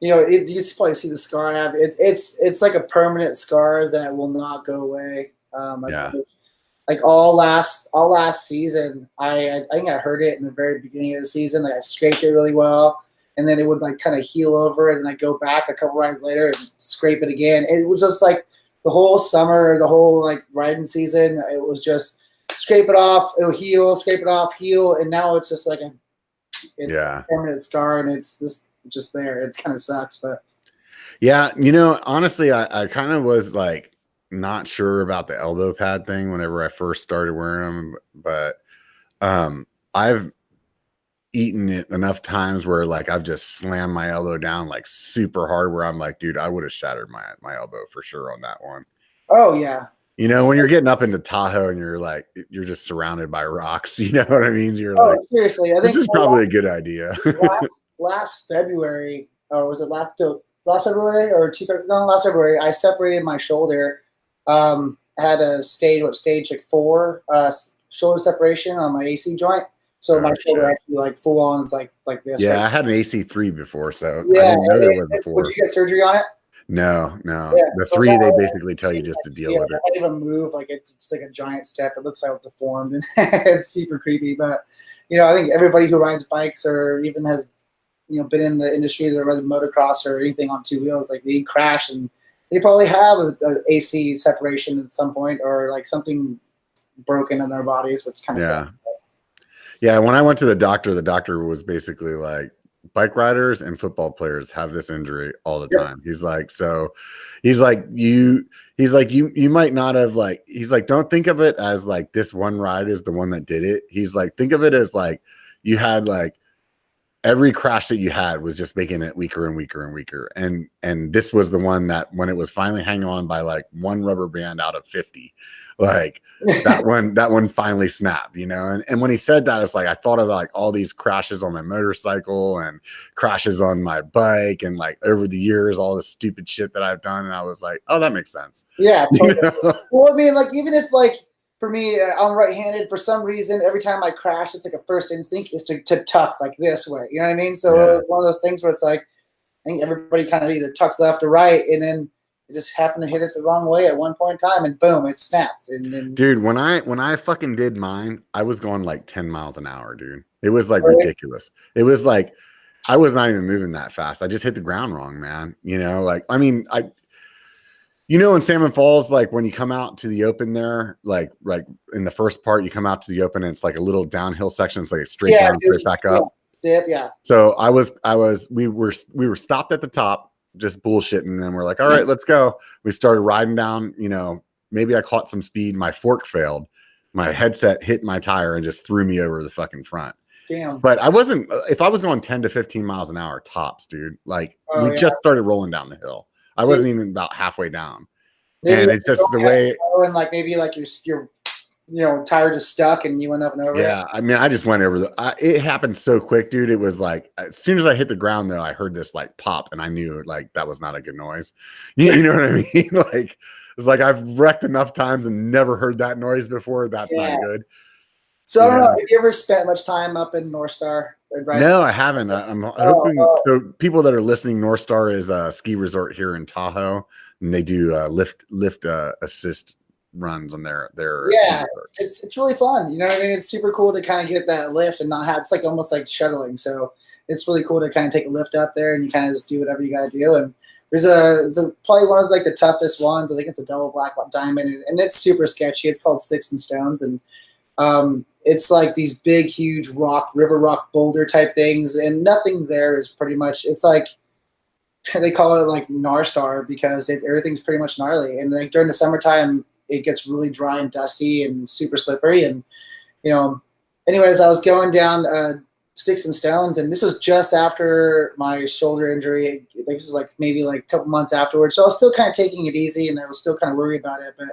you used to probably see the scar I have. It's like a permanent scar that will not go away. Like all last season, I think I hurt it in the very beginning of the season. Like I scraped it really well, and then it would like kind of heal over, and then I go back a couple rides later and scrape it again. It was just like the whole summer, the whole like riding season, it was just scrape it off, it'll heal, scrape it off, heal, and now it's just like a permanent scar, and it's just there. It kind of sucks, but yeah, honestly, I kind of was like not sure about the elbow pad thing whenever I first started wearing them, but I've eaten it enough times where like I've just slammed my elbow down like super hard where I'm like, dude, I would have shattered my elbow for sure on that one. Oh yeah. You know, when you're getting up into Tahoe and you're like, you're just surrounded by rocks, you know what I mean? You're like, seriously, I think this is probably a good idea. last February, or was it last February or last February, I separated my shoulder. I had a stage like 4 shoulder separation on my AC joint. So my shoulder actually like full on is like this. Yeah, right? I had an AC3 before, so yeah, I didn't know there was before. Did you get surgery on it? No. Yeah, the so 3 they basically tell you just to deal with it. I can't even move. Like it's like a giant step. It looks like it's deformed and it's super creepy. But I think everybody who rides bikes or even has been in the industry, they're riding motocross or anything on 2 wheels, like they crash and they probably have a AC separation at some point or like something broken in their bodies, which kind of sad. Yeah, when I went to the doctor was basically like, bike riders and football players have this injury all the time. He's like, you might not have like, he's like, don't think of it as like this one ride is the one that did it. He's like, think of it as like you had like every crash that you had was just making it weaker and weaker and weaker. And this was the one that when it was finally hanging on by like one rubber band out of 50, like that one finally snapped, And when he said that, it's like, I thought about like all these crashes on my motorcycle and crashes on my bike. And like over the years, all the stupid shit that I've done. And I was like, oh, that makes sense. Yeah. Totally. Well, I mean, like, even if like, for me, I'm right-handed. For some reason, every time I crash, it's like a first instinct is to tuck like this way. You know what I mean? So it's one of those things where it's like, I think everybody kind of either tucks left or right, and then it just happened to hit it the wrong way at one point in time, and boom, it snapped. And then, dude, when I fucking did mine, I was going like 10 miles an hour, dude. It was like ridiculous. It was like I was not even moving that fast. I just hit the ground wrong, man. Like I mean, in Salmon Falls, like when you come out to the open there, like in the first part, you come out to the open and it's like a little downhill section. It's like a straight down, straight back up. Yeah. So we were stopped at the top, just bullshitting. And then we're like, all right, let's go. We started riding down, maybe I caught some speed. My fork failed. My headset hit my tire and just threw me over the fucking front. Damn. But if I was going 10 to 15 miles an hour tops, dude, like we just started rolling down the hill. I wasn't even about halfway down. Maybe and it's just the way. And like maybe like your tire just stuck and you went up and over. Yeah, I mean, I just went over it happened so quick, dude. It was like as soon as I hit the ground, though, I heard this like pop, and I knew like that was not a good noise. You know what I mean? Like it's like I've wrecked enough times and never heard that noise before. That's not good. So I don't know. Have you ever spent much time up in North Star? Right? No, I haven't. I'm hoping. So people that are listening, North Star is a ski resort here in Tahoe, and they do lift assist runs on their it's really fun. You know what I mean? It's super cool to kind of get that lift and not have. It's like almost like shuttling. So it's really cool to kind of take a lift up there and you kind of just do whatever you got to do. And there's probably one of like the toughest ones. I think it's a double black diamond, and it's super sketchy. It's called Sticks and Stones, and it's like these big, huge river rock boulder type things, and nothing there is pretty much. It's like they call it like Narstar because everything's pretty much gnarly. And like during the summertime, it gets really dry and dusty and super slippery. And anyways, I was going down Sticks and Stones, and this was just after my shoulder injury. I think this was like maybe like a couple months afterwards. So I was still kind of taking it easy, and I was still kind of worried about it, but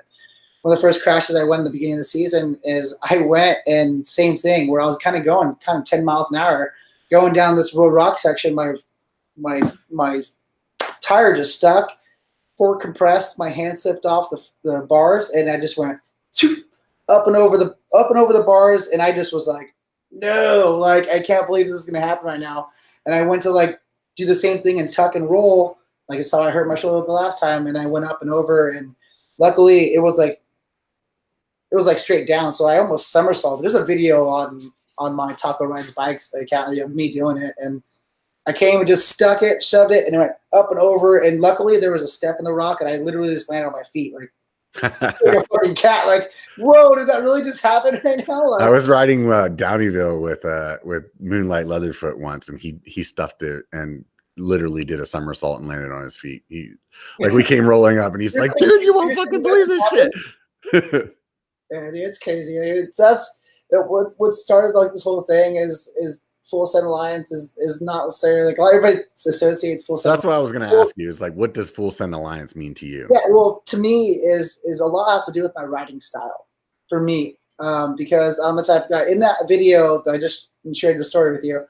one of the first crashes I went in the beginning of the season is I went and same thing where I was kind of going 10 miles an hour going down this road rock section. My tire just stuck, fork compressed, my hand slipped off the bars, and I just went up and over the bars, and I just was like, no, like I can't believe this is gonna happen right now. And I went to like do the same thing and tuck and roll, like it's how I hurt my shoulder the last time, and I went up and over, and luckily it was like straight down, so I almost somersaulted. There's a video on my Taco Rides Bikes account of me doing it, and I came and just stuck it, shoved it, and it went up and over. And luckily, there was a step in the rock, and I literally just landed on my feet like a fucking cat. Like, whoa, did that really just happen right now? Like, I was riding Downeyville with Moonlight Leatherfoot once, and he stuffed it, and literally did a somersault and landed on his feet. Like we came rolling up and he's like, dude, you won't fucking believe this shit. Yeah, dude, it's crazy. What started like this whole thing is Full Send Alliance is not necessarily like everybody associates Full Send. That's what I was going to ask you is like, what does Full Send Alliance mean to you? Yeah, well, to me is a lot has to do with my writing style for me, because I'm the type of guy in that video that I just shared the story with you.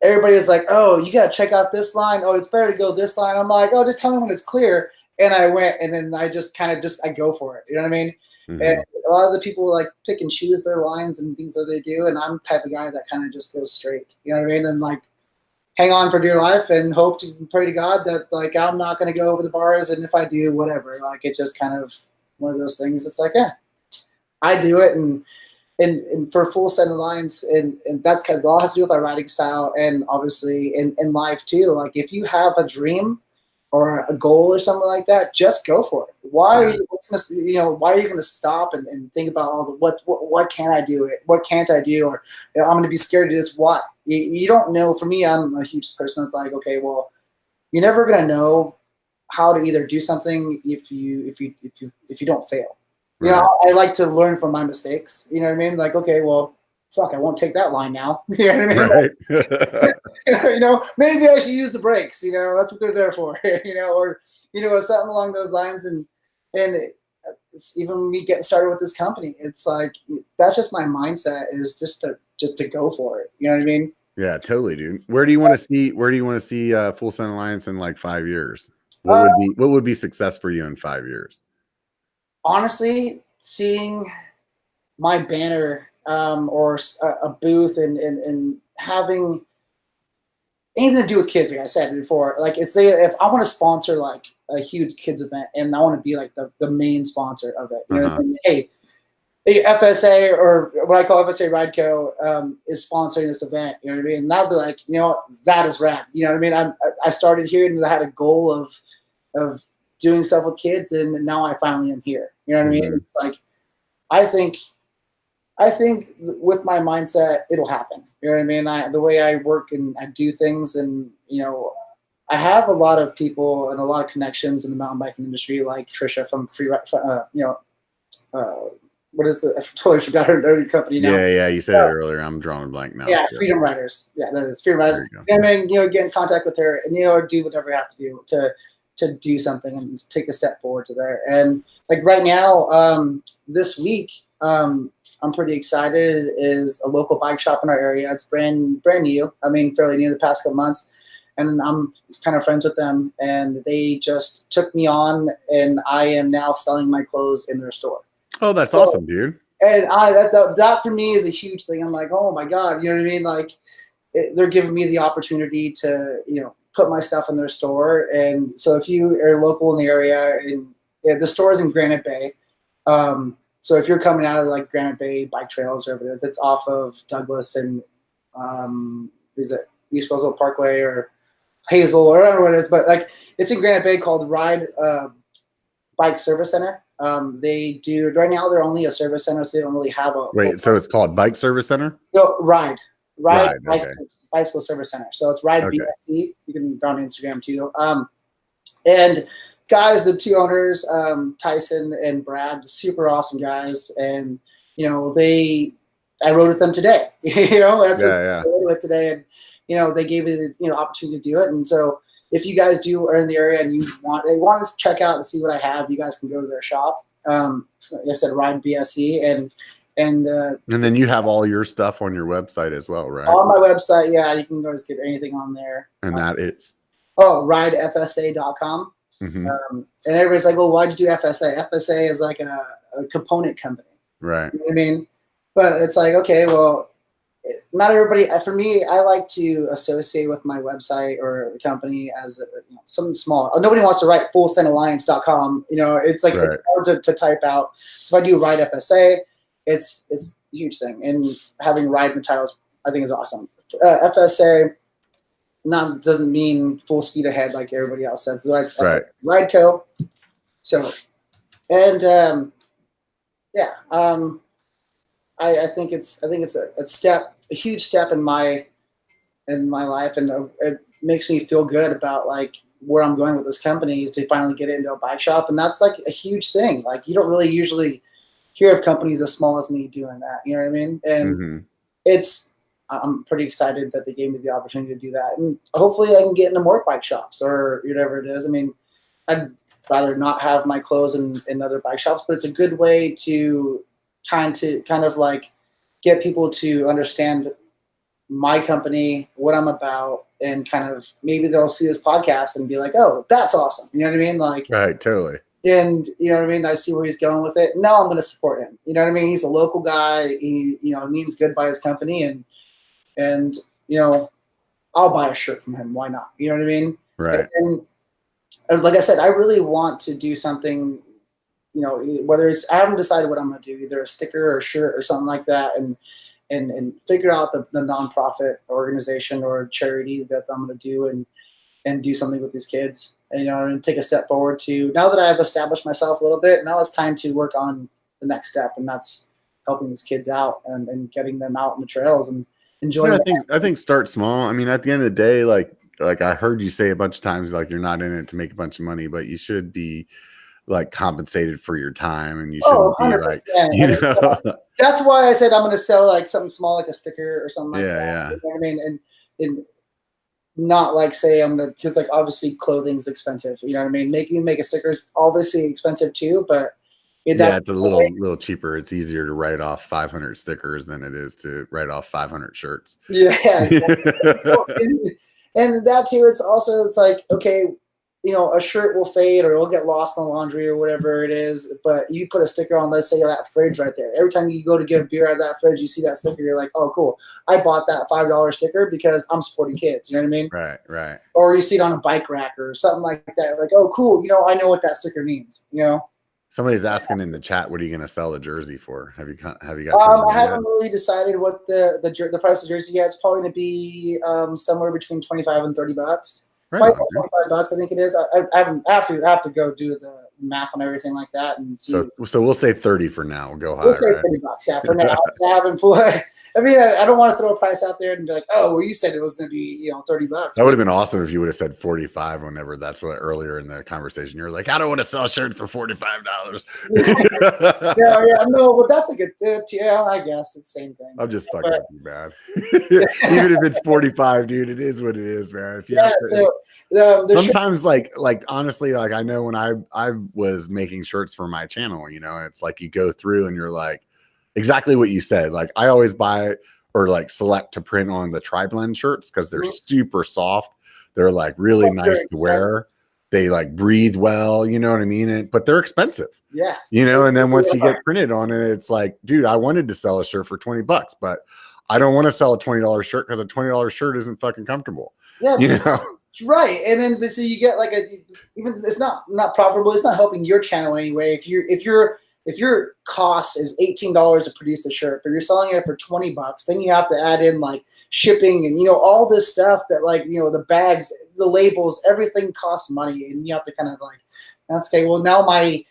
Everybody was like, oh, you got to check out this line. Oh, it's better to go this line. I'm like, oh, just tell me when it's clear. And I went, and then I just I go for it. You know what I mean? Mm-hmm. And a lot of the people like pick and choose their lines and things that they do. And I'm the type of guy that kind of just goes straight. You know what I mean? And like hang on for dear life and hope to pray to God that like I'm not going to go over the bars. And if I do, whatever. Like it's just kind of one of those things. It's like, yeah, I do it. And for Full Send Alliance, and that's kind of all has to do with my writing style, and obviously in life too. Like if you have a dream or a goal or something like that, just go for it. Why are you going to stop and think about all the what can I do? What can't I do? Or I'm going to be scared to do this. What? You don't know. For me, I'm a huge person that's like, okay, well, you're never going to know how to either do something if you don't fail. You know, I like to learn from my mistakes. You know what I mean? Like, okay, well, fuck, I won't take that line now. You know what I mean? Right. Maybe I should use the brakes. That's what they're there for. Or something along those lines. And it's even me getting started with this company, it's like that's just my mindset is just to go for it. You know what I mean? Yeah, totally, dude. Where do you want to see Full Send Alliance in like 5 years? What would be success for you in 5 years? Honestly, seeing my banner or a booth and having anything to do with kids, like I said before, like if I want to sponsor like a huge kids event and I want to be like the main sponsor of it, what I mean? Hey, FSA or what I call FSA Ride Co. Is sponsoring this event. You know what I mean? And I'll be like, that is rad. You know what I mean? I started here and I had a goal of doing stuff with kids, and now I finally am here. You know what I mean? It's like, I think with my mindset, it'll happen. You know what I mean? The way I work and I do things, and I have a lot of people and a lot of connections in the mountain biking industry, like Trisha from what is it? I totally forgot her company now. Yeah, you said it earlier. I'm drawing a blank now. Yeah, Freedom Riders. Yeah, that is Freedom Riders. I mean, get in contact with her and do whatever you have to do to do something and take a step forward to there. And like right now, this week, I'm pretty excited. Is a local bike shop in our area. It's brand new. I mean, fairly new the past couple months. And I'm kind of friends with them. And they just took me on, and I am now selling my clothes in their store. Oh, that's awesome, dude. And that for me is a huge thing. I'm like, oh my God, you know what I mean? Like they're giving me the opportunity to, put my stuff in their store. And so if you are local in the area, the store is in Granite Bay. So if you're coming out of like Granite Bay Bike Trails or whatever it is, it's off of Douglas and is it East Roseville Parkway or Hazel or whatever it is, but like it's in Granite Bay called Ride Bike Service Center. They do right now. They're only a service center, so they don't really have a. Wait, so it's called Bike Service Center? No, Ride okay. Bicycle Service Center. So it's Ride BSC. You can go on Instagram too. And guys, the two owners, Tyson and Brad, super awesome guys, and I rode with them today. That's what I rode with today, and they gave me the opportunity to do it. And so if you guys are in the area and they want to check out and see what I have, you guys can go to their shop. Like I said, Ride BSC, and then you have all your stuff on your website as well, right? On my website, yeah, you can always get anything on there. And that is ridefsa.com. Mm-hmm. And everybody's like, well, why'd you do FSA? FSA is like a component company. Right. You know what I mean? But it's like, okay, well, not everybody, for me, I like to associate with my website or the company as something small. Nobody wants to write fullsendalliance.com. It's like it's hard to type out. So if I do Ride FSA, it's a huge thing. And having Ride materials, I think, is awesome. FSA doesn't mean full speed ahead like everybody else says. So it's Ride Co. So, and I think it's a huge step in my life, and makes me feel good about like where I'm going with this company is to finally get into a bike shop. And that's like a huge thing. Like you don't really usually hear of companies as small as me doing that. You know what I mean? And I'm pretty excited that they gave me the opportunity to do that. And hopefully I can get into more bike shops or whatever it is. I mean, I'd rather not have my clothes in other bike shops, but it's a good way to kind of like get people to understand my company, what I'm about, and kind of maybe they'll see this podcast and be like, oh, that's awesome. You know what I mean? Like, right. Totally. And you know what I mean? I see where he's going with it. Now I'm going to support him. You know what I mean? He's a local guy. He, means good by his company and, I'll buy a shirt from him. Why not? You know what I mean? Right. And like I said, I really want to do something, whether it's, I haven't decided what I'm going to do, either a sticker or a shirt or something like that. And figure out the nonprofit organization or charity that I'm going to do and do something with these kids, and take a step forward to, now that I've established myself a little bit, now it's time to work on the next step. And that's helping these kids out and getting them out in the trails and enjoying. I think start small. I mean, at the end of the day, like I heard you say a bunch of times, like you're not in it to make a bunch of money, but you should be like compensated for your time, and you shouldn't be like, that's why I said I'm going to sell like something small, like a sticker or something like that. Yeah. You know what I mean? And not like say I'm going to, because like obviously clothing's expensive. You know what I mean? Make a sticker is obviously expensive too, but it's a little cheaper. It's easier to write off 500 stickers than it is to write off 500 shirts. Yeah, exactly. and that too. It's like, okay, a shirt will fade or it'll get lost in the laundry or whatever it is. But you put a sticker on, let's say that fridge right there. Every time you go to get beer out of that fridge, you see that sticker. You're like, oh, cool. I bought that $5 sticker because I'm supporting kids. You know what I mean? Right. Or you see it on a bike rack or something like that. Like, oh, cool. I know what that sticker means. Somebody's asking in the chat, what are you going to sell the jersey for? Have you got? I haven't really decided what the price of the jersey yet. It's probably going to be somewhere between $25 and $30. Right on, $25, I think it is. I have to go do the math on everything like that and see. So we'll say 30 for now. We'll go high. We'll say $30, yeah, for now. I mean, I don't want to throw a price out there and be like, oh, well, you said it was going to be, $30. That would have been awesome if you would have said 45 whenever that's what earlier in the conversation you were like, I don't want to sell shirts for $45. yeah, no, but that's a good, I guess it's the same thing. I'm just fucking with you, man. Even if it's 45, dude, it is what it is, man. If you sometimes like honestly, like I know when I was making shirts for my channel, it's like you go through and you're like, exactly what you said. Like I always buy or like select to print on the tri-blend shirts because they're super soft. They're like really nice to wear. They like breathe well, you know what I mean? But they're expensive. Yeah. And then once you get printed on it, it's like, dude, I wanted to sell a shirt for $20, but I don't want to sell a $20 shirt because a $20 shirt isn't fucking comfortable. Yeah. Right. And then so you get like even it's not profitable. It's not helping your channel anyway. If your cost is $18 to produce the shirt, but you're selling it for $20, then you have to add in like shipping and all this stuff that like the bags, the labels, everything costs money, and you have to kind of like, that's okay. Well, now my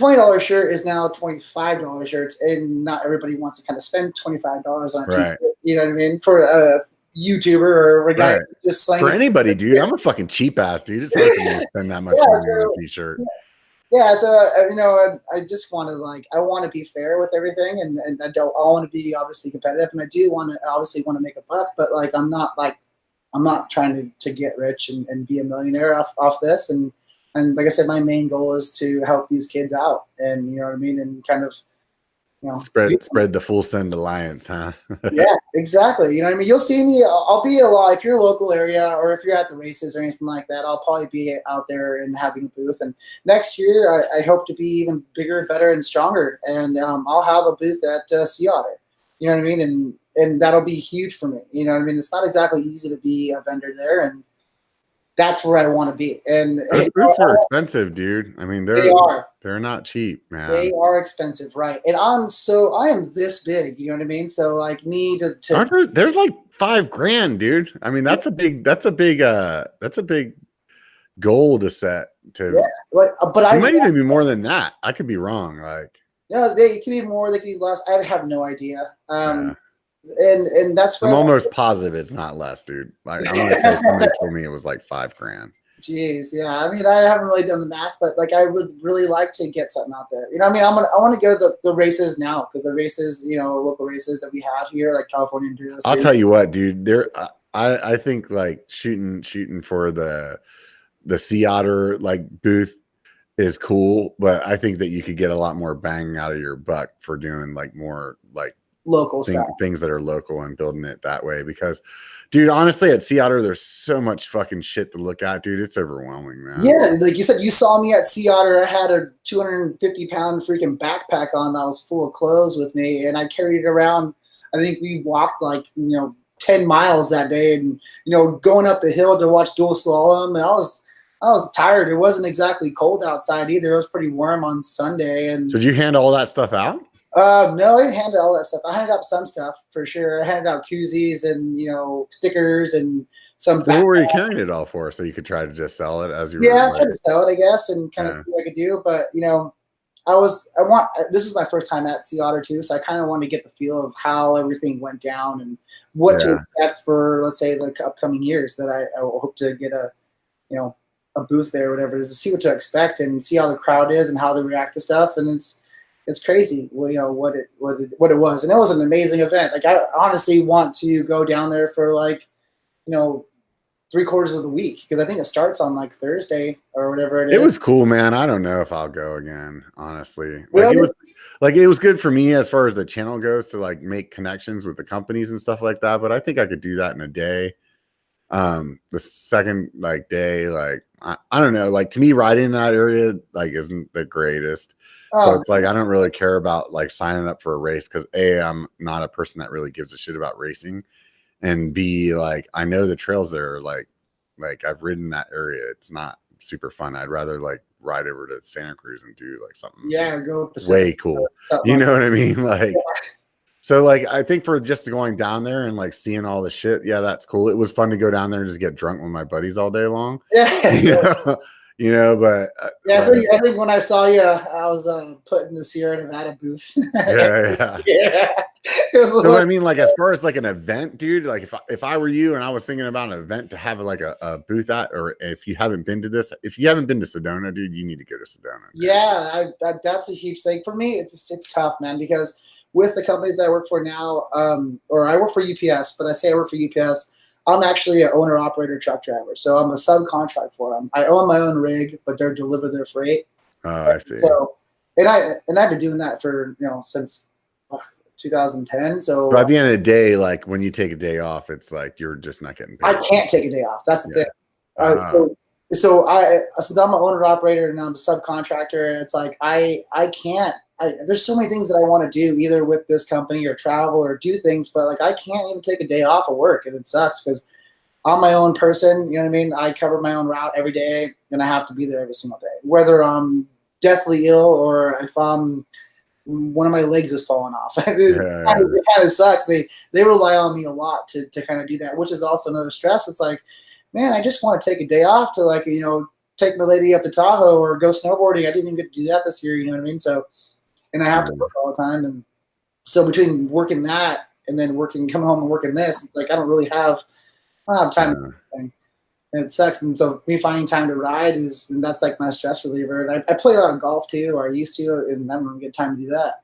$20 shirt is now $25 shirts, and not everybody wants to kind of spend $25 on a t-shirt. You know what I mean? For a YouTuber or a guy just slang. For anybody, dude, I'm a fucking cheap ass dude. It's not going to spend that much money on a t-shirt. Yeah, so I just want to I want to be fair with everything, and I want to be obviously competitive, and I do want to make a buck, but like I'm not trying to get rich and be a millionaire off this, and like I said, my main goal is to help these kids out, and you know what I mean, and kind of spread the Full Send Alliance, huh? Yeah, exactly. You know what I mean? You'll see me. I'll be a lot if you're a local area or if you're at the races or anything like that. I'll probably be out there and having a booth. And next year, I hope to be even bigger, better, and stronger. And I'll have a booth at Sea Otter. You know what I mean? And that'll be huge for me. You know what I mean? It's not exactly easy to be a vendor there, and that's where I want to be. And those booths are expensive, dude. I mean, they're not cheap, man. They are expensive, right? And I am this big, you know what I mean? So like me to there's like $5,000, dude. I mean, that's a big goal to set to. Yeah, but it might even be more than that. I could be wring. Like, no, they could be more, they could be less. I have no idea. and that's I'm where almost positive it's not less, dude. Like I want to say somebody told me it was like $5,000. Jeez, yeah. I mean, I haven't really done the math, but like, I would really like to get something out there. You know, what I mean, I want to go to the races now, because the races, you know, local races that we have here, like California Enduro I'll Series. tell you what, dude. I think like shooting for the Sea Otter like booth is cool, but I think that you could get a lot more bang out of your buck for doing like more like Local stuff. things that are local and building it that way. Because, dude, honestly, at Sea Otter, there's so much fucking shit to look at, dude. It's overwhelming, man. Yeah, like you said, you saw me at Sea Otter. I had a 250-pound freaking backpack on that was full of clothes with me, and I carried it around. I think we walked like 10 miles that day, and going up the hill to watch dual slalom. And I was tired. It wasn't exactly cold outside either. It was pretty warm on Sunday. And so did you hand all that stuff out? No, I didn't hand out all that stuff. I handed out some stuff for sure. I handed out koozies and stickers and some. So what were you carrying it all for? So you could try to just sell it as you were. Yeah, I tried to sell it, I guess, and kind of see what I could do. But this is my first time at Sea Otter too, so I kind of want to get the feel of how everything went down and what to expect for, let's say, the upcoming years. That I hope to get a booth there or whatever, to see what to expect and see how the crowd is and how they react to stuff. And it's crazy, what it was, and it was an amazing event. Like, I honestly want to go down there for 3/4 of the week, because I think it starts on like Thursday or whatever it is. It was cool, man. I don't know if I'll go again, honestly. It was good for me as far as the channel goes to like make connections with the companies and stuff like that. But I think I could do that in a day. The second day, I don't know, like to me, riding in that area isn't the greatest. So it's like I don't really care about like signing up for a race, because A, I'm not a person that really gives a shit about racing, and B, like I know the trails there, like I've ridden that area. It's not super fun. I'd rather like ride over to Santa Cruz and do like something go Pacific, way cool. You know what I mean? Like so like I think for just going down there and like seeing all the shit, yeah, that's cool. It was fun to go down there and just get drunk with my buddies all day long. Yeah. But I think when I saw you, I was putting the Sierra Nevada booth. Yeah. So I mean, like as far as like an event, dude, like if I were you and I was thinking about an event to have like a booth at, or if you haven't been to Sedona, dude, you need to go to Sedona. Yeah, that's a huge thing for me. It's tough, man, because with the company that I work for now, or I work for UPS, but I say I work for UPS. I'm actually an owner-operator truck driver, so I'm a subcontract for them. I own my own rig, but they're deliver their freight. Oh, I see. So, and I've been doing that for since 2010. So at the end of the day, like when you take a day off, it's like you're just not getting paid. I can't take a day off. That's the thing. So since I'm an owner-operator and I'm a subcontractor, it's like I can't. There's so many things that I want to do, either with this company or travel or do things, but like I can't even take a day off of work, and it sucks because I'm my own person. You know what I mean? I cover my own route every day, and I have to be there every single day, whether I'm deathly ill or if one of my legs is falling off. It kind of sucks. They rely on me a lot to kind of do that, which is also another stress. It's like, man, I just want to take a day off to take my lady up to Tahoe or go snowboarding. I didn't even get to do that this year. You know what I mean? So. And I have to work all the time, and so between working that and then coming home and working this, it's like I don't have time to do anything, and it sucks. And so me finding time to ride and that's like my stress reliever. And I play a lot of golf too, or I used to, and I don't really get time to do that.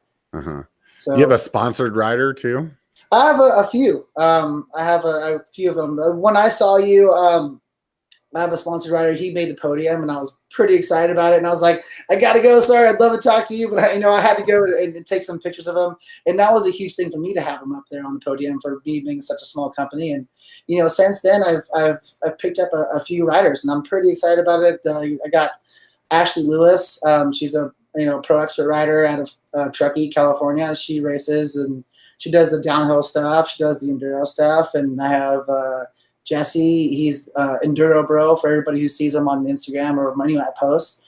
So you have a sponsored rider too? I have a few. I have a few of them. When I saw you, I have a sponsored rider. He made the podium, and I was pretty excited about it. And I was like, I got to go. Sorry, I'd love to talk to you, but I had to go and take some pictures of him. And that was a huge thing for me to have him up there on the podium for me being such a small company. And, since then I've picked up a few riders, and I'm pretty excited about it. I got Ashley Lewis. She's a, pro expert rider out of Truckee, California. She races and she does the downhill stuff. She does the enduro stuff. And I have, Jesse, he's Enduro Bro for everybody who sees him on Instagram or money at posts.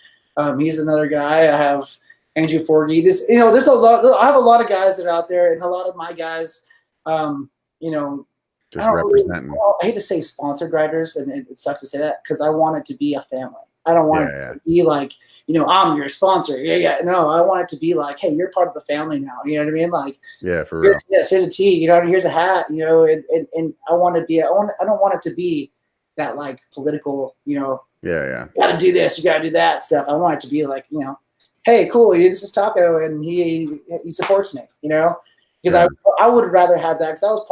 He's another guy. I have Andrew Forgy. There's a lot. I have a lot of guys that are out there, and a lot of my guys, just representing. I hate to say sponsored riders, and it sucks to say that because I want it to be a family. I don't want Yeah. it to be like, I'm your sponsor. Yeah. No, I want it to be like, hey, you're part of the family now. You know what I mean? Like, Yeah, for real. here's a tee, here's a hat, and I want to be, I don't want it to be that like political, Yeah. you got to do this, you got to do that stuff. I want it to be like, hey, cool, this is Taco, and he supports me, because Right. I would rather have that, because I was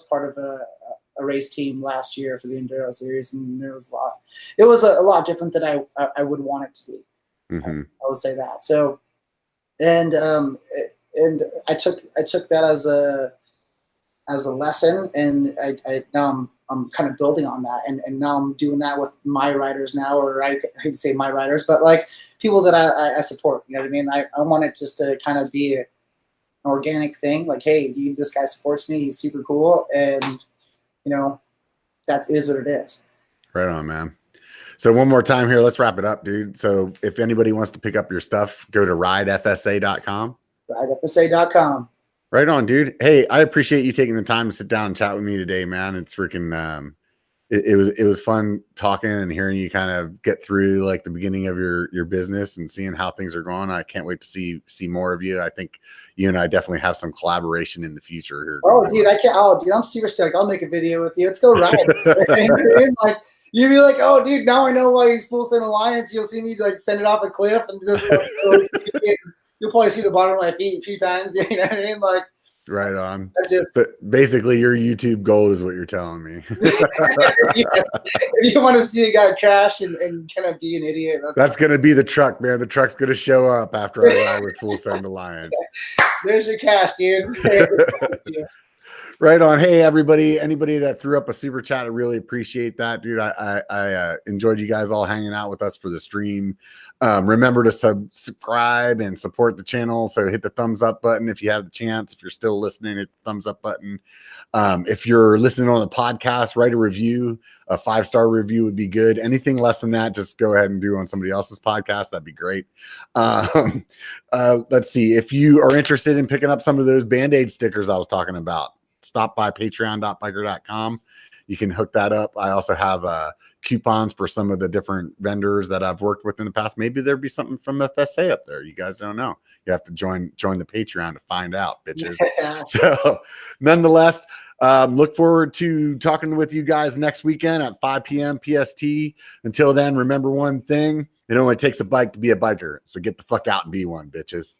part of a race team last year for the Enduro series, and it was a lot different than I would want it to be. Mm-hmm. I would say that. So, and I took that as a lesson, and I now I'm kind of building on that, and now I'm doing that with my riders now, or I could say my riders, but like people that I support. You know what I mean? I want it just to kind of be an organic thing. Like, hey, this guy supports me. He's super cool, and that is what it is. Right on, man. So one more time here, let's wrap it up, dude. So if anybody wants to pick up your stuff, go to ridefsa.com. Ridefsa.com. Right on, dude. Hey, I appreciate you taking the time to sit down and chat with me today, man. It's freaking it was fun talking and hearing you kind of get through like the beginning of your business and seeing how things are going. I can't wait to see more of you. I think you and I definitely have some collaboration in the future here. Oh, dude, I can't. Oh, dude, I'm super stoked. I'll make a video with you. Let's go ride. Like, you'd be like, oh, dude, now I know why he's Full Send Alliance. You'll see me like send it off a cliff and just you'll probably see the bottom of my feet a few times. You know what I mean? Like, right on. But basically, your YouTube goal is what you're telling me. Yes. If you want to see a guy crash and kind of be an idiot, that's going to be the truck, man. The truck's going to show up after I ride with Full Send Alliance. There's your cash, dude. Right on. Hey, everybody, anybody that threw up a super chat, I really appreciate that, dude. I enjoyed you guys all hanging out with us for the stream. Remember to subscribe and support the channel. So hit the thumbs up button if you have the chance. If you're still listening, hit the thumbs up button. If you're listening on the podcast, write a review. A 5-star review would be good. Anything less than that, just go ahead and do on somebody else's podcast. That'd be great. Let's see. If you are interested in picking up some of those Band-Aid stickers I was talking about, stop by patreon.biker.com. You can hook that up. I also have coupons for some of the different vendors that I've worked with in the past. Maybe there'd be something from FSA up there. You guys don't know. You have to join the Patreon to find out, bitches. Yeah. So nonetheless, look forward to talking with you guys next weekend at 5 p.m. PST. Until then, remember one thing. It only takes a bike to be a biker. So get the fuck out and be one, bitches.